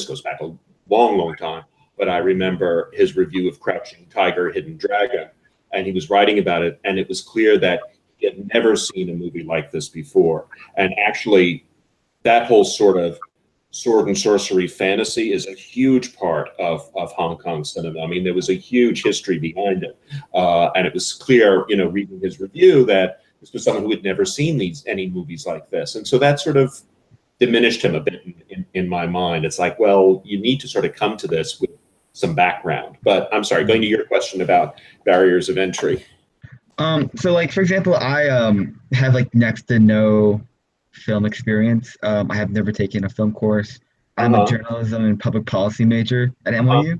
goes back a long time, but I remember his review of Crouching Tiger, Hidden Dragon, and he was writing about it, and it was clear that he had never seen a movie like this before. And actually, that whole sort of sword and sorcery fantasy is a huge part of Hong Kong cinema. I mean, there was a huge history behind it. And it was clear, reading his review, that this was someone who had never seen any movies like this. And so that sort of diminished him a bit in my mind. It's like, well, you need to sort of come to this with some background. But I'm sorry, going to your question about barriers of entry. So like, for example, I have like next to no film experience. I have never taken a film course. I'm a journalism and public policy major at NYU.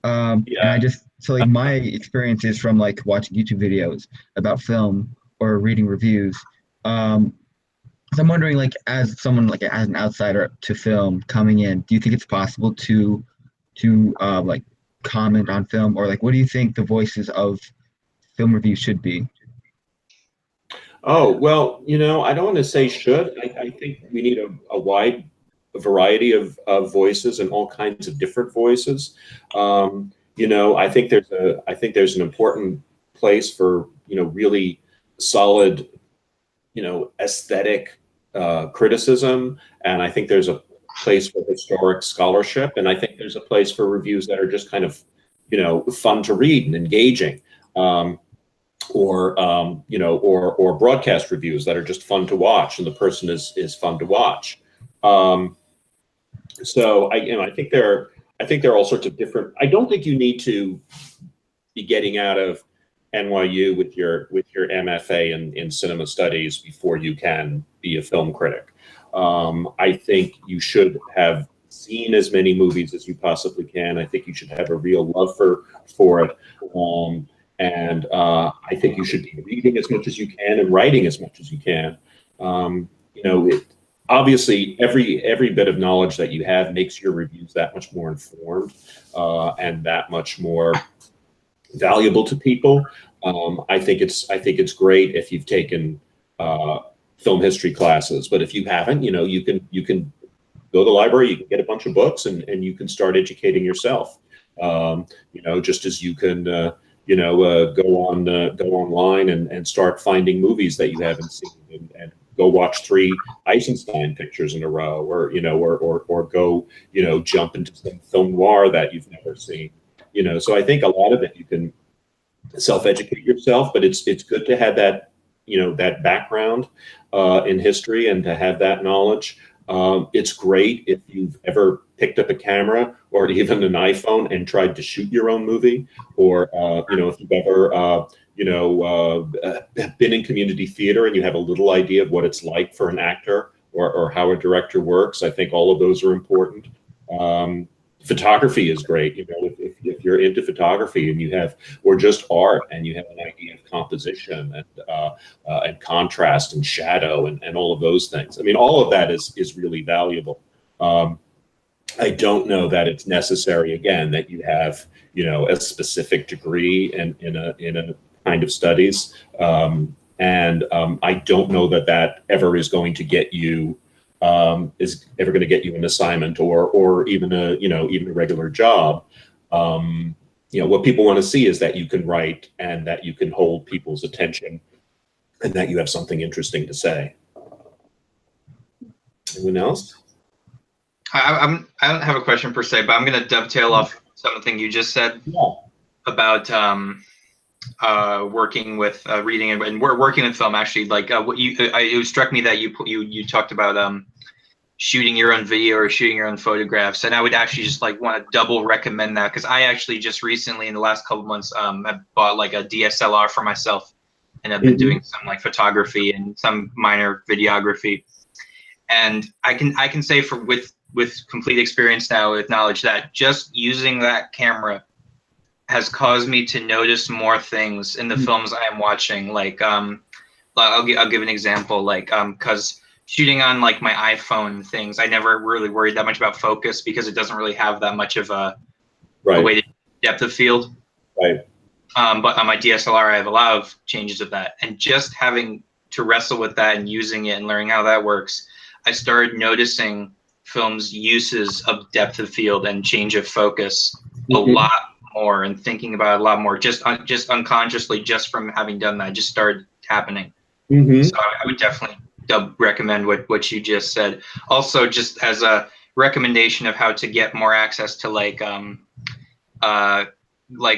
And I just, so like my experience is from like watching YouTube videos about film or reading reviews. So I'm wondering, like, as someone, like as an outsider to film coming in, do you think it's possible to like comment on film, or like what do you think the voices of film reviews should be? Oh, well, I don't want to say should. I think we need a wide variety of voices and all kinds of different voices. I think there's an important place for, really solid, aesthetic criticism. And I think there's a place for historic scholarship. And I think there's a place for reviews that are just kind of, fun to read and engaging. Or broadcast reviews that are just fun to watch, and the person is fun to watch. So I think there are all sorts of different. I don't think you need to be getting out of NYU with your MFA in cinema studies before you can be a film critic. I think you should have seen as many movies as you possibly can. I think you should have a real love for it. And I think you should be reading as much as you can and writing as much as you can. Obviously, every bit of knowledge that you have makes your reviews that much more informed and that much more valuable to people. I think it's great if you've taken film history classes, but if you haven't, you can go to the library, you can get a bunch of books, and you can start educating yourself. Just as you can. Go online and start finding movies that you haven't seen, and go watch 3 Eisenstein pictures in a row, or go, jump into some film noir that you've never seen. So I think a lot of it you can self-educate yourself, but it's good to have that, that background in history and to have that knowledge. It's great if you've ever picked up a camera or even an iPhone and tried to shoot your own movie, or if you've ever been in community theater and you have a little idea of what it's like for an actor or how a director works. I think all of those are important. Photography is great. If you're into photography and you have, or just art, and you have an idea of composition and contrast and shadow and all of those things. I mean, all of that is really valuable. I don't know that it's necessary, again, that you have, a specific degree in a kind of studies. I don't know that ever is going to get you an assignment or even a regular job. What people want to see is that you can write and that you can hold people's attention and that you have something interesting to say. Anyone else? I don't have a question per se, but I'm going to dovetail off something you just said about working with reading and working with film. Actually, like it struck me that you talked about shooting your own video or shooting your own photographs. And I would actually just like want to double recommend that, because I actually just recently in the last couple months I bought like a DSLR for myself, and I've been doing some like photography and some minor videography. And I can say with complete experience now, with knowledge, that just using that camera has caused me to notice more things in the films I am watching. Like I'll give an example, like because shooting on like my iPhone things, I never really worried that much about focus because it doesn't really have that much of a way to depth of field. Right. But on my DSLR, I have a lot of changes of that, and just having to wrestle with that and using it and learning how that works, I started noticing films' uses of depth of field and change of focus a lot more, and thinking about it a lot more, just unconsciously, just from having done that, just started happening. So I would definitely recommend what you just said. Also, just as a recommendation of how to get more access to like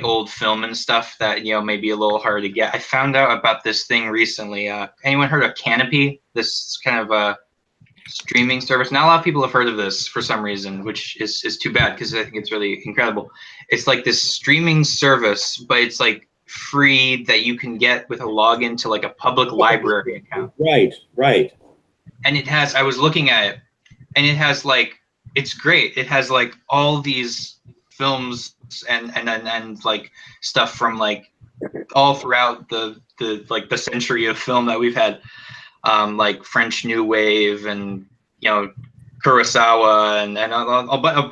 old film and stuff that may be a little hard to get. I found out about this thing recently. Anyone heard of Canopy? This kind of a streaming service. Not a lot of people have heard of this for some reason, which is too bad, because I think it's really incredible. It's like this streaming service, but it's like free, that you can get with a login to like a public library account. Right. And it has, I was looking at it, and it has like, it's great. It has like all these films and like stuff from like all throughout the century of film that we've had, like French New Wave and Kurosawa and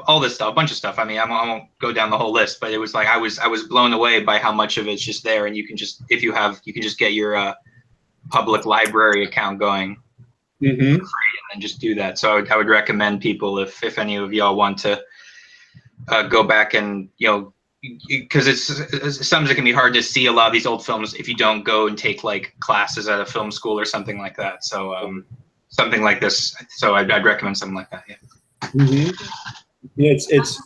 all this stuff, a bunch of stuff. I mean, I won't go down the whole list, but it was like I was blown away by how much of it's just there, and you can just, if you can just get your public library account going for free, and then just do that. So I would recommend people, if any of y'all want to go back and because it's sometimes it can be hard to see a lot of these old films if you don't go and take like classes at a film school or something like that. So something like this. So I'd recommend something like that. Yeah. Yeah, it's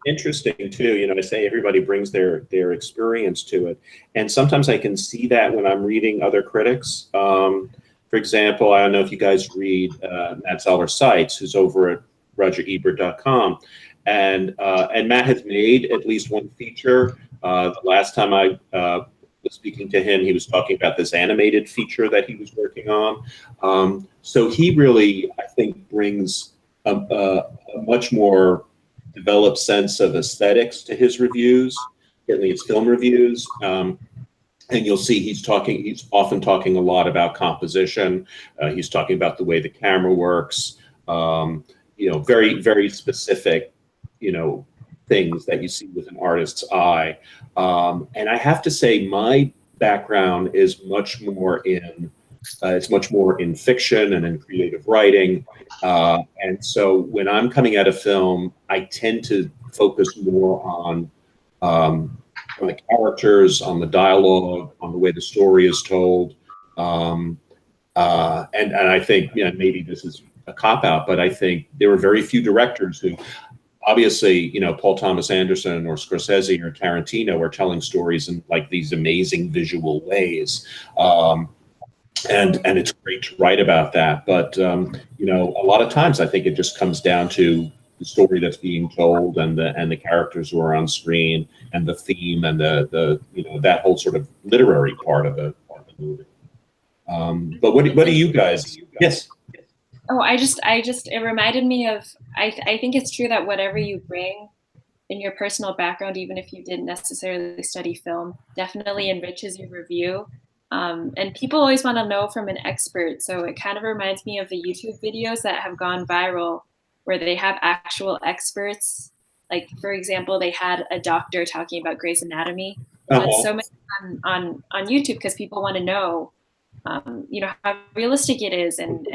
interesting too. I say everybody brings their experience to it, and sometimes I can see that when I'm reading other critics. For example, I don't know if you guys read Matt Zoller-Seitz, who's over at RogerEbert.com. And Matt has made at least one feature. The last time I was speaking to him, he was talking about this animated feature that he was working on. So he really, I think, brings a much more developed sense of aesthetics to his reviews, certainly his film reviews. And you'll see he's often talking a lot about composition. He's talking about the way the camera works, very, very specific things that you see with an artist's eye. And I have to say, my background is much more in fiction and in creative writing. And so when I'm coming at a film, I tend to focus more on the characters, on the dialogue, on the way the story is told. And I think, maybe this is a cop-out, but I think there were very few directors who, obviously, Paul Thomas Anderson or Scorsese or Tarantino are telling stories in like these amazing visual ways. And it's great to write about that. But, a lot of times I think it just comes down to the story that's being told and the characters who are on screen and the theme and the that whole sort of literary part of the movie. But what do you guys? Yes. Oh, it reminded me of, I think it's true that whatever you bring in your personal background, even if you didn't necessarily study film, definitely enriches your review. And people always want to know from an expert. So it kind of reminds me of the YouTube videos that have gone viral where they have actual experts. Like, for example, they had a doctor talking about Grey's Anatomy. So it's so much on YouTube because people want to know, how realistic it is and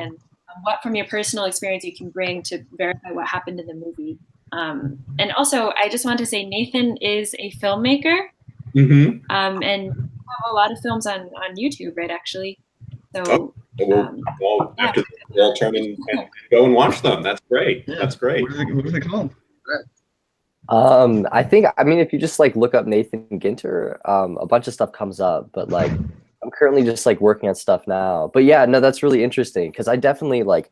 what from your personal experience you can bring to verify what happened in the movie. And also, I just want to say Nathan is a filmmaker, and have a lot of films on YouTube, right, actually. So after we'll turn and go and watch them. That's great. Yeah. That's great. What is it called? I think, if you just like look up Nathan Ginter, a bunch of stuff comes up, but like I'm currently just like working on stuff now. But yeah, no, that's really interesting because I definitely like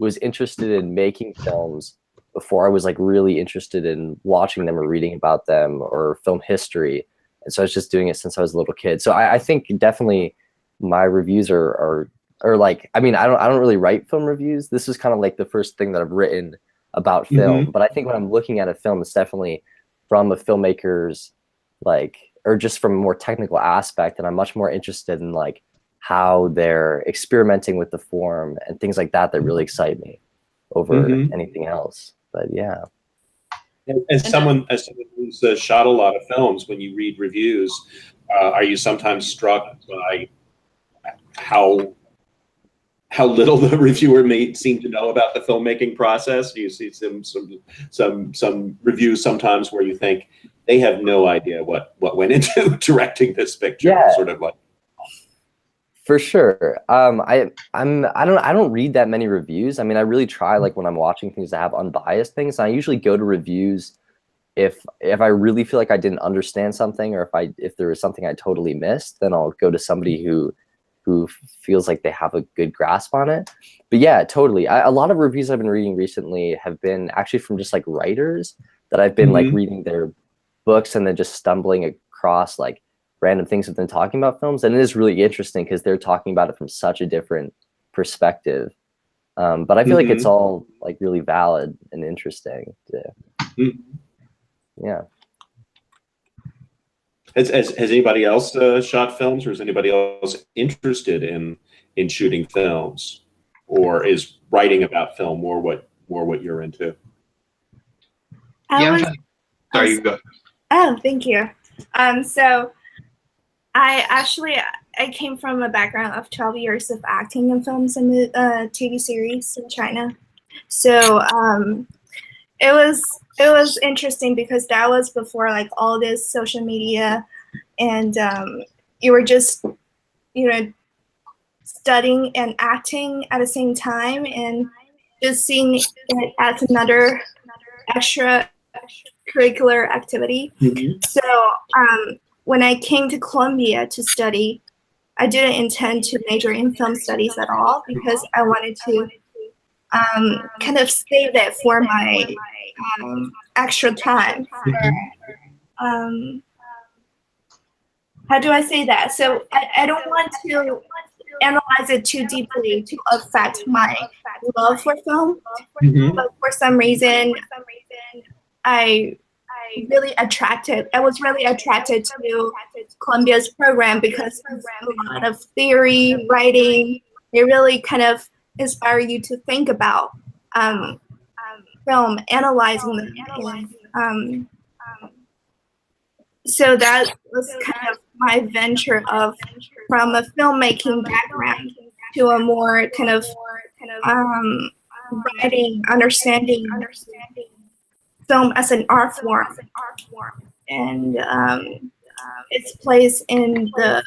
was interested in making films before I was like really interested in watching them or reading about them or film history. And so I was just doing it since I was a little kid. So I think definitely my reviews are like, I mean, I don't really write film reviews. This is kind of like the first thing that I've written about film. But I think when I'm looking at a film, it's definitely from a filmmaker's like, or just from a more technical aspect. And I'm much more interested in like how they're experimenting with the form and things like that really excite me over anything else. But yeah. As someone who's shot a lot of films, when you read reviews, are you sometimes struck by how little the reviewer may seem to know about the filmmaking process? Do you see some reviews sometimes where you think they have no idea what went into directing this picture? Yeah. Sort of like. For sure. I don't read that many reviews. I mean, I really try, like when I'm watching things, to have unbiased things. And I usually go to reviews if I really feel like I didn't understand something, or if there was something I totally missed, then I'll go to somebody who feels like they have a good grasp on it. But yeah, totally. A lot of reviews I've been reading recently have been actually from just like writers that I've been like reading their books and then just stumbling across like random things have been talking about films, and it is really interesting because they're talking about it from such a different perspective. But I feel like it's all like really valid and interesting. Yeah. Has anybody else shot films, or is anybody else interested in shooting films, or is writing about film more what you're into? Sorry, you go. Oh, thank you. So I came from a background of 12 years of acting in films and TV series in China. So it was interesting because that was before like all this social media, and you were just, studying and acting at the same time, and just seeing it as another extracurricular activity. So when I came to Columbia to study, I didn't intend to major in film studies at all because I wanted to kind of save it for my extra time. How do I say that? So I don't want to analyze it too deeply to affect my love for film, but for some reason, I was really attracted to Columbia's program because there's a lot of theory, writing. They really kind of inspire you to think about film, analyzing them. So that was kind of my venture from a filmmaking background to a more kind of writing, understanding film as an art form, and its place in the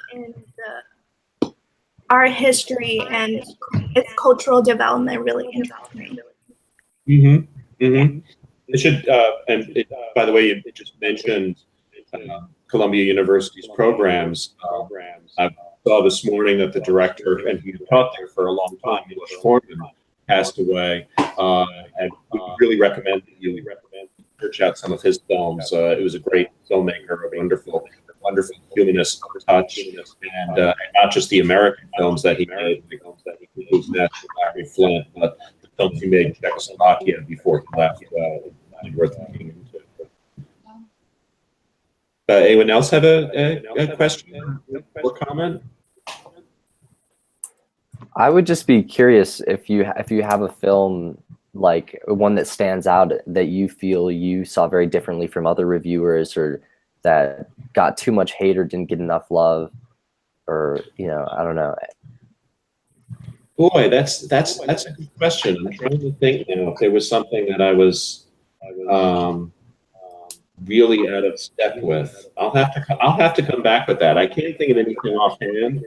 art history and its cultural development really interests me. It should, by the way, you just mentioned Columbia University's programs. I saw this morning that the director, and he taught there for a long time, English Foreman, passed away. And we really recommend that you search out some of his films. It was a great filmmaker, a wonderful humanist touch, and not just the American films that he made, includes National Larry Flint, but the films he made in Czechoslovakia before he left. Worth looking into. Anyone else have a question or comment? I would just be curious if you have a film, like one that stands out that you feel you saw very differently from other reviewers, or that got too much hate or didn't get enough love, or I don't know. Boy, that's a good question. I'm trying to think if there was something that I was really out of step with. I'll have to come back with that. I can't think of anything offhand.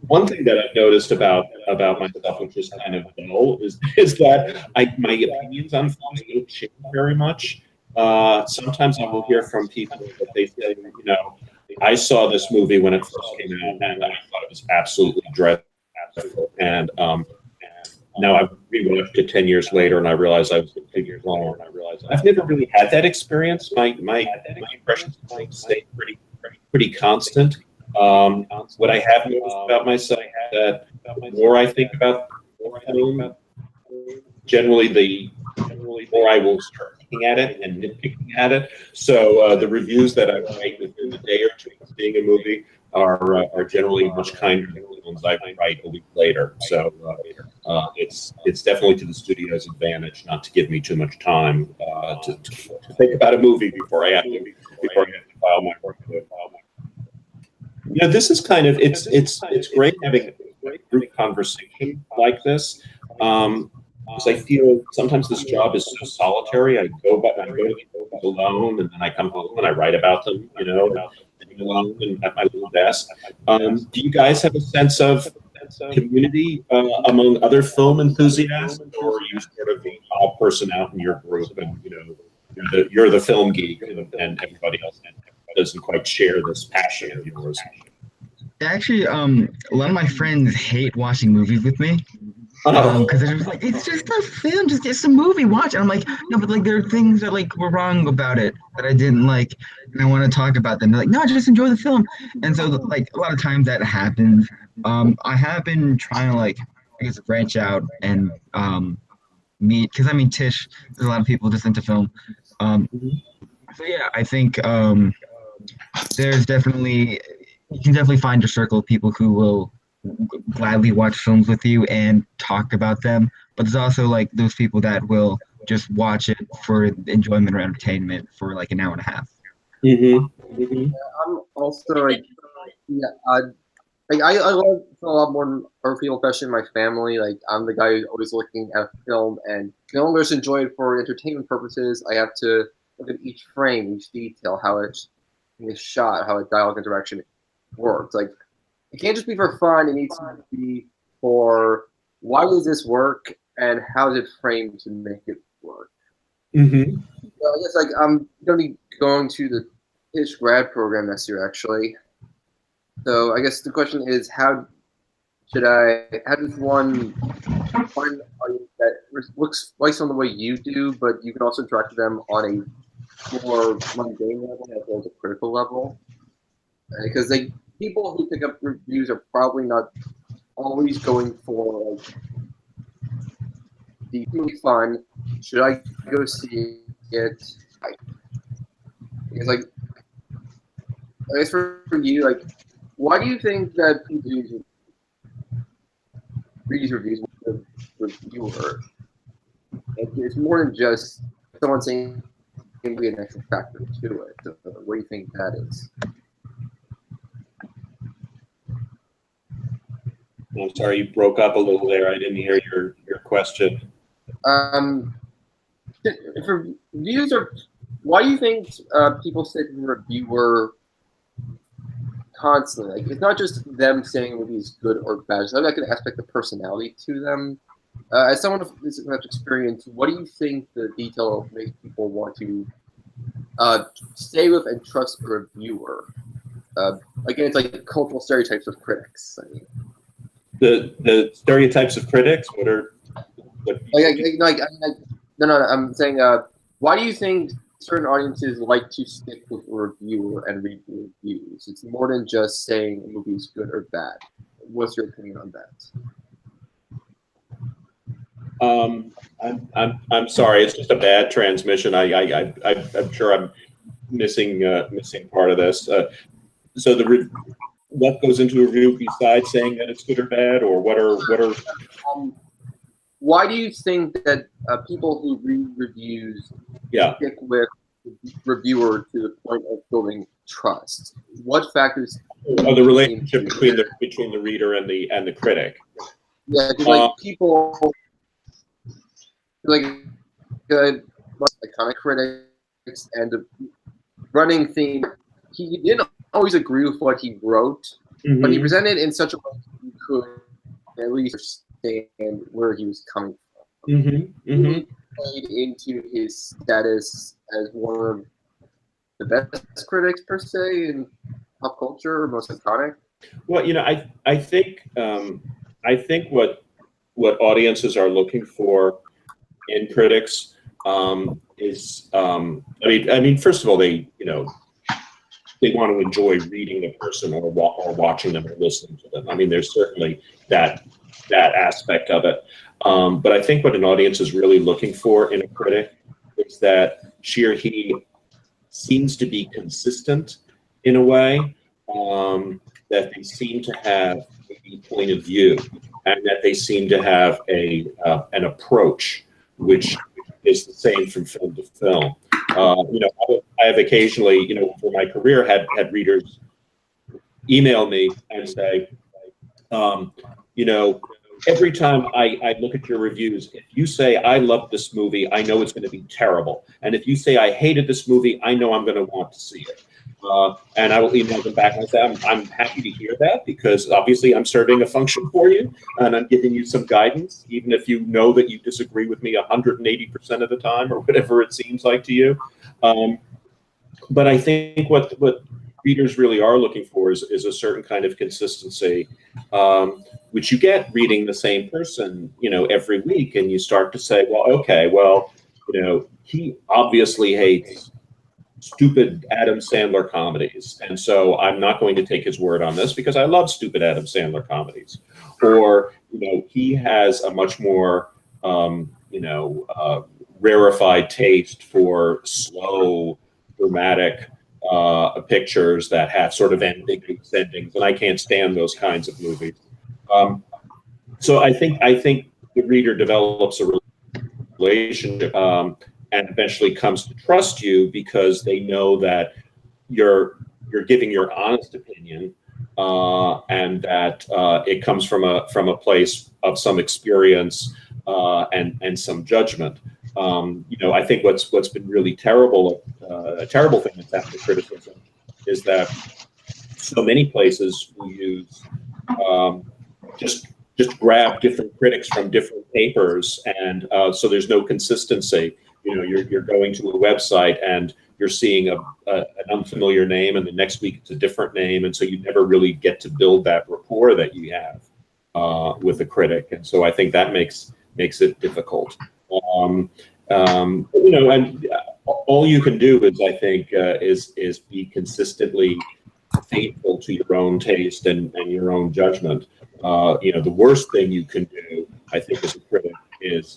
One thing that I've noticed about myself, which is kind of dull, is that my opinions on films don't change very much. Sometimes I will hear from people that they say, I saw this movie when it first came out, and I thought it was absolutely dreadful. And now I've rewatched it 10 years later, and I realize I was 10 years wrong. And I realized I've never really had that experience. My impressions of things stay pretty constant. What I have noticed about myself that the more I think about film, generally the more I will start looking at it and nitpicking at it. So the reviews that I write within a day or two of seeing a movie are generally much kinder than the ones I write a week later. So it's definitely to the studio's advantage not to give me too much time to think about a movie before I have to file my work. You know, this is kind of it's great having a group conversation like this. Because I feel sometimes this job is so solitary. I go to the alone, and then I come home and I write about them, you know, alone and at my little desk. Do you guys have a sense of community among other film enthusiasts, or are you sort of the odd person out in your group, and you know, you're the film geek, and everybody else doesn't quite share this passion of yours? Actually, a lot of my friends hate watching movies with me. Because they're just like, it's just a film, just a movie, watch it. I'm like, no, but like there are things that like were wrong about it that I didn't like, and I want to talk about them. They're like, no, just enjoy the film. And so like a lot of times that happens. I have been trying to like, I guess, branch out and meet, because I mean Tish, there's a lot of people just into film. So yeah, I think there's definitely, you can definitely find a circle of people who will gladly watch films with you and talk about them, but there's also like those people that will just watch it for enjoyment or entertainment for like an hour and a half. I'm also like, yeah, I love a lot more than other people, especially in my family. Like, I'm the guy who's always looking at film, and can only just enjoy it for entertainment purposes. I have to look at each frame, each detail, how it's shot, how a dialogue interaction works. Like, it can't just be for fun. It needs to be for why does this work and how is it framed to make it work. So I guess like I'm gonna be going to the Tisch grad program next year actually. So I guess the question is how does one find an audience that looks like some of the way you do, but you can also interact with them on a more mundane level as well as a critical level, because people who pick up reviews are probably not always going for like the really fun. Should I go see it? Because like, I guess for you, like, why do you think that people read these reviews with the reviewer? It's more than just someone saying it can be an extra factor to it. So what do you think that is? I'm sorry, you broke up a little there. I didn't hear your question. For reviews why do you think people say the reviewer constantly? Like, it's not just them saying a movie is good or bad. It's like an aspect of personality to them. As someone with this much experience, what do you think the detail makes people want to stay with and trust a reviewer? Again, it's like cultural stereotypes of critics. I mean, the stereotypes of critics. No. I'm saying, why do you think certain audiences like to stick with a reviewer and read reviews? It's more than just saying a movie is good or bad. What's your opinion on that? I'm sorry. It's just a bad transmission. I'm sure I'm missing part of this. So what goes into a review besides saying that it's good or bad, or what are why do you think that people who read reviews stick with the reviewer to the point of building trust? What factors? The relationship between the reader and the critic. Yeah, like people like iconic critics, and the running theme. He didn't always agree with what he wrote, but he presented it in such a way that you could at least understand where he was coming from. He played into his status as one of the best critics per se in pop culture, or most iconic. Well, you know, I think what audiences are looking for in critics is, I mean, first of all, they want to enjoy reading the person or watching them or listening to them. I mean, there's certainly that aspect of it. But I think what an audience is really looking for in a critic is that she or he seems to be consistent in a way, that they seem to have a point of view, and that they seem to have an approach which is the same from film to film. I have occasionally, for my career, had readers email me and say, every time I look at your reviews, if you say I love this movie, I know it's going to be terrible. And if you say I hated this movie, I know I'm going to want to see it. And I will email them back and say, I'm happy to hear that, because obviously I'm serving a function for you and I'm giving you some guidance, even if you know that you disagree with me 180% of the time or whatever it seems like to you. But I think what readers really are looking for is a certain kind of consistency, which you get reading the same person, every week, and you start to say, well, okay, well, he obviously hates stupid Adam Sandler comedies, and so I'm not going to take his word on this because I love stupid Adam Sandler comedies. Or, he has a much more, rarefied taste for slow, dramatic pictures that have sort of ambiguous endings, and I can't stand those kinds of movies. So I think the reader develops a relationship and eventually comes to trust you because they know that you're giving your honest opinion, and that it comes from a place of some experience and some judgment. I think what's been really terrible, a terrible thing that's happened to criticism, is that so many places will use just grab different critics from different papers, and so there's no consistency. You're going to a website and you're seeing an unfamiliar name, and the next week it's a different name, and so you never really get to build that rapport that you have with a critic, and so I think that makes it difficult. And all you can do is, I think, is be consistently faithful to your own taste and your own judgment. The worst thing you can do, I think, as a critic is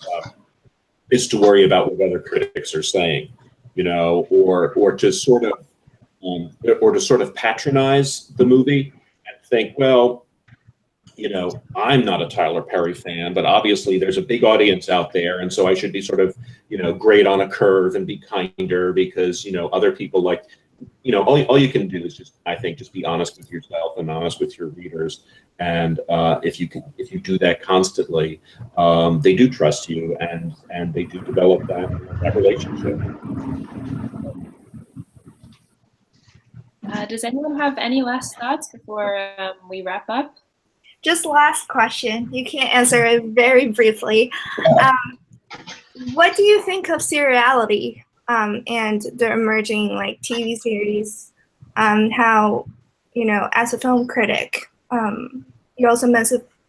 to worry about what other critics are saying, or to sort of patronize the movie and think, well, I'm not a Tyler Perry fan, but obviously there's a big audience out there, and so I should be sort of, grade on a curve and be kinder because, other people like, all you can do is just be honest with yourself and honest with your readers. And if you do that constantly, they do trust you, and they do develop that relationship. Does anyone have any last thoughts before we wrap up? Just last question. You can't answer it very briefly. What do you think of seriality and the emerging TV series? How, as a film critic, you also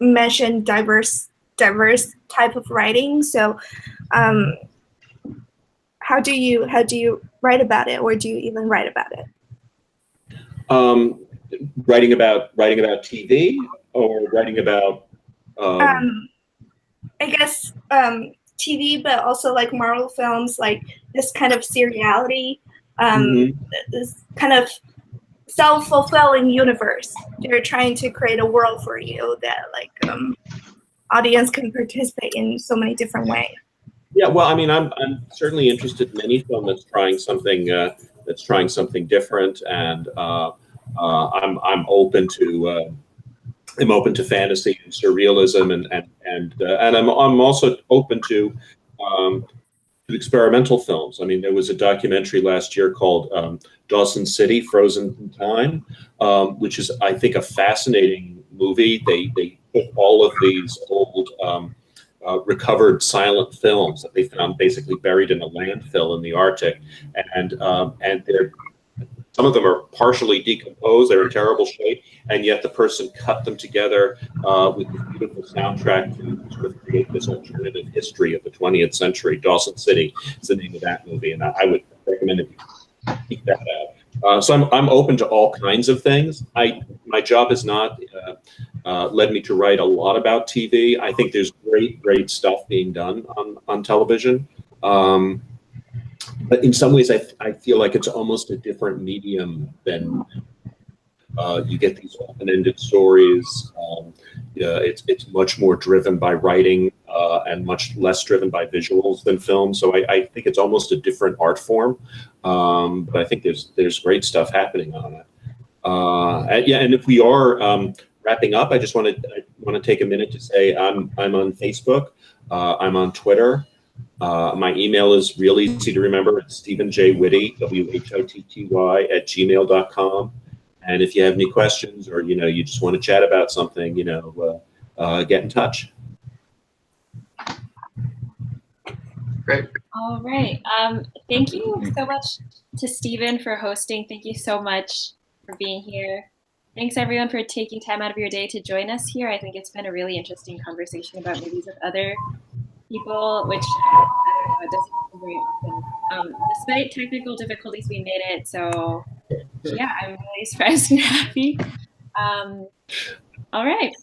mentioned diverse type of writing. So, how do you write about it, or do you even write about it? Writing about TV, or writing about I guess TV, but also like Marvel films, like this kind of seriality, this kind of self-fulfilling universe. They're trying to create a world for you that audience can participate in so many different ways. Yeah, well, I mean, I'm certainly interested in any film that's trying something different, and I'm open to fantasy and surrealism, and I'm also open to experimental films. I mean, there was a documentary last year called Dawson City: Frozen in Time, which is, I think, a fascinating movie. They put all of these old recovered silent films that they found basically buried in a landfill in the Arctic, and they're some of them are partially decomposed, they're in terrible shape, and yet the person cut them together with this beautiful soundtrack to sort of create this alternative history of the 20th century. Dawson City is the name of that movie, and I would recommend it. Keep that out. So I'm open to all kinds of things. My job has not led me to write a lot about TV. I think there's great stuff being done on television. But in some ways, I feel like it's almost a different medium than you get these open-ended stories. It's much more driven by writing and much less driven by visuals than film. So I think it's almost a different art form. But I think there's great stuff happening on it. And if we are wrapping up, I just want to take a minute to say I'm on Facebook. I'm on Twitter. My email is real easy to remember. It's Stephen J. Whitty, WHOTTY @gmail.com. And if you have any questions or you just want to chat about something, get in touch. Great. All right. Thank you so much to Stephen for hosting. Thank you so much for being here. Thanks everyone for taking time out of your day to join us here. I think it's been a really interesting conversation about movies with other people, which I don't know, it doesn't happen very often. Despite technical difficulties, we made it. So yeah, I'm really surprised and happy. All right.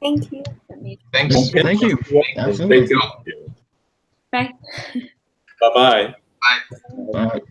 Thank you. Thanks. Thank you. Absolutely. Thank you. Bye. Bye-bye. Bye. Bye.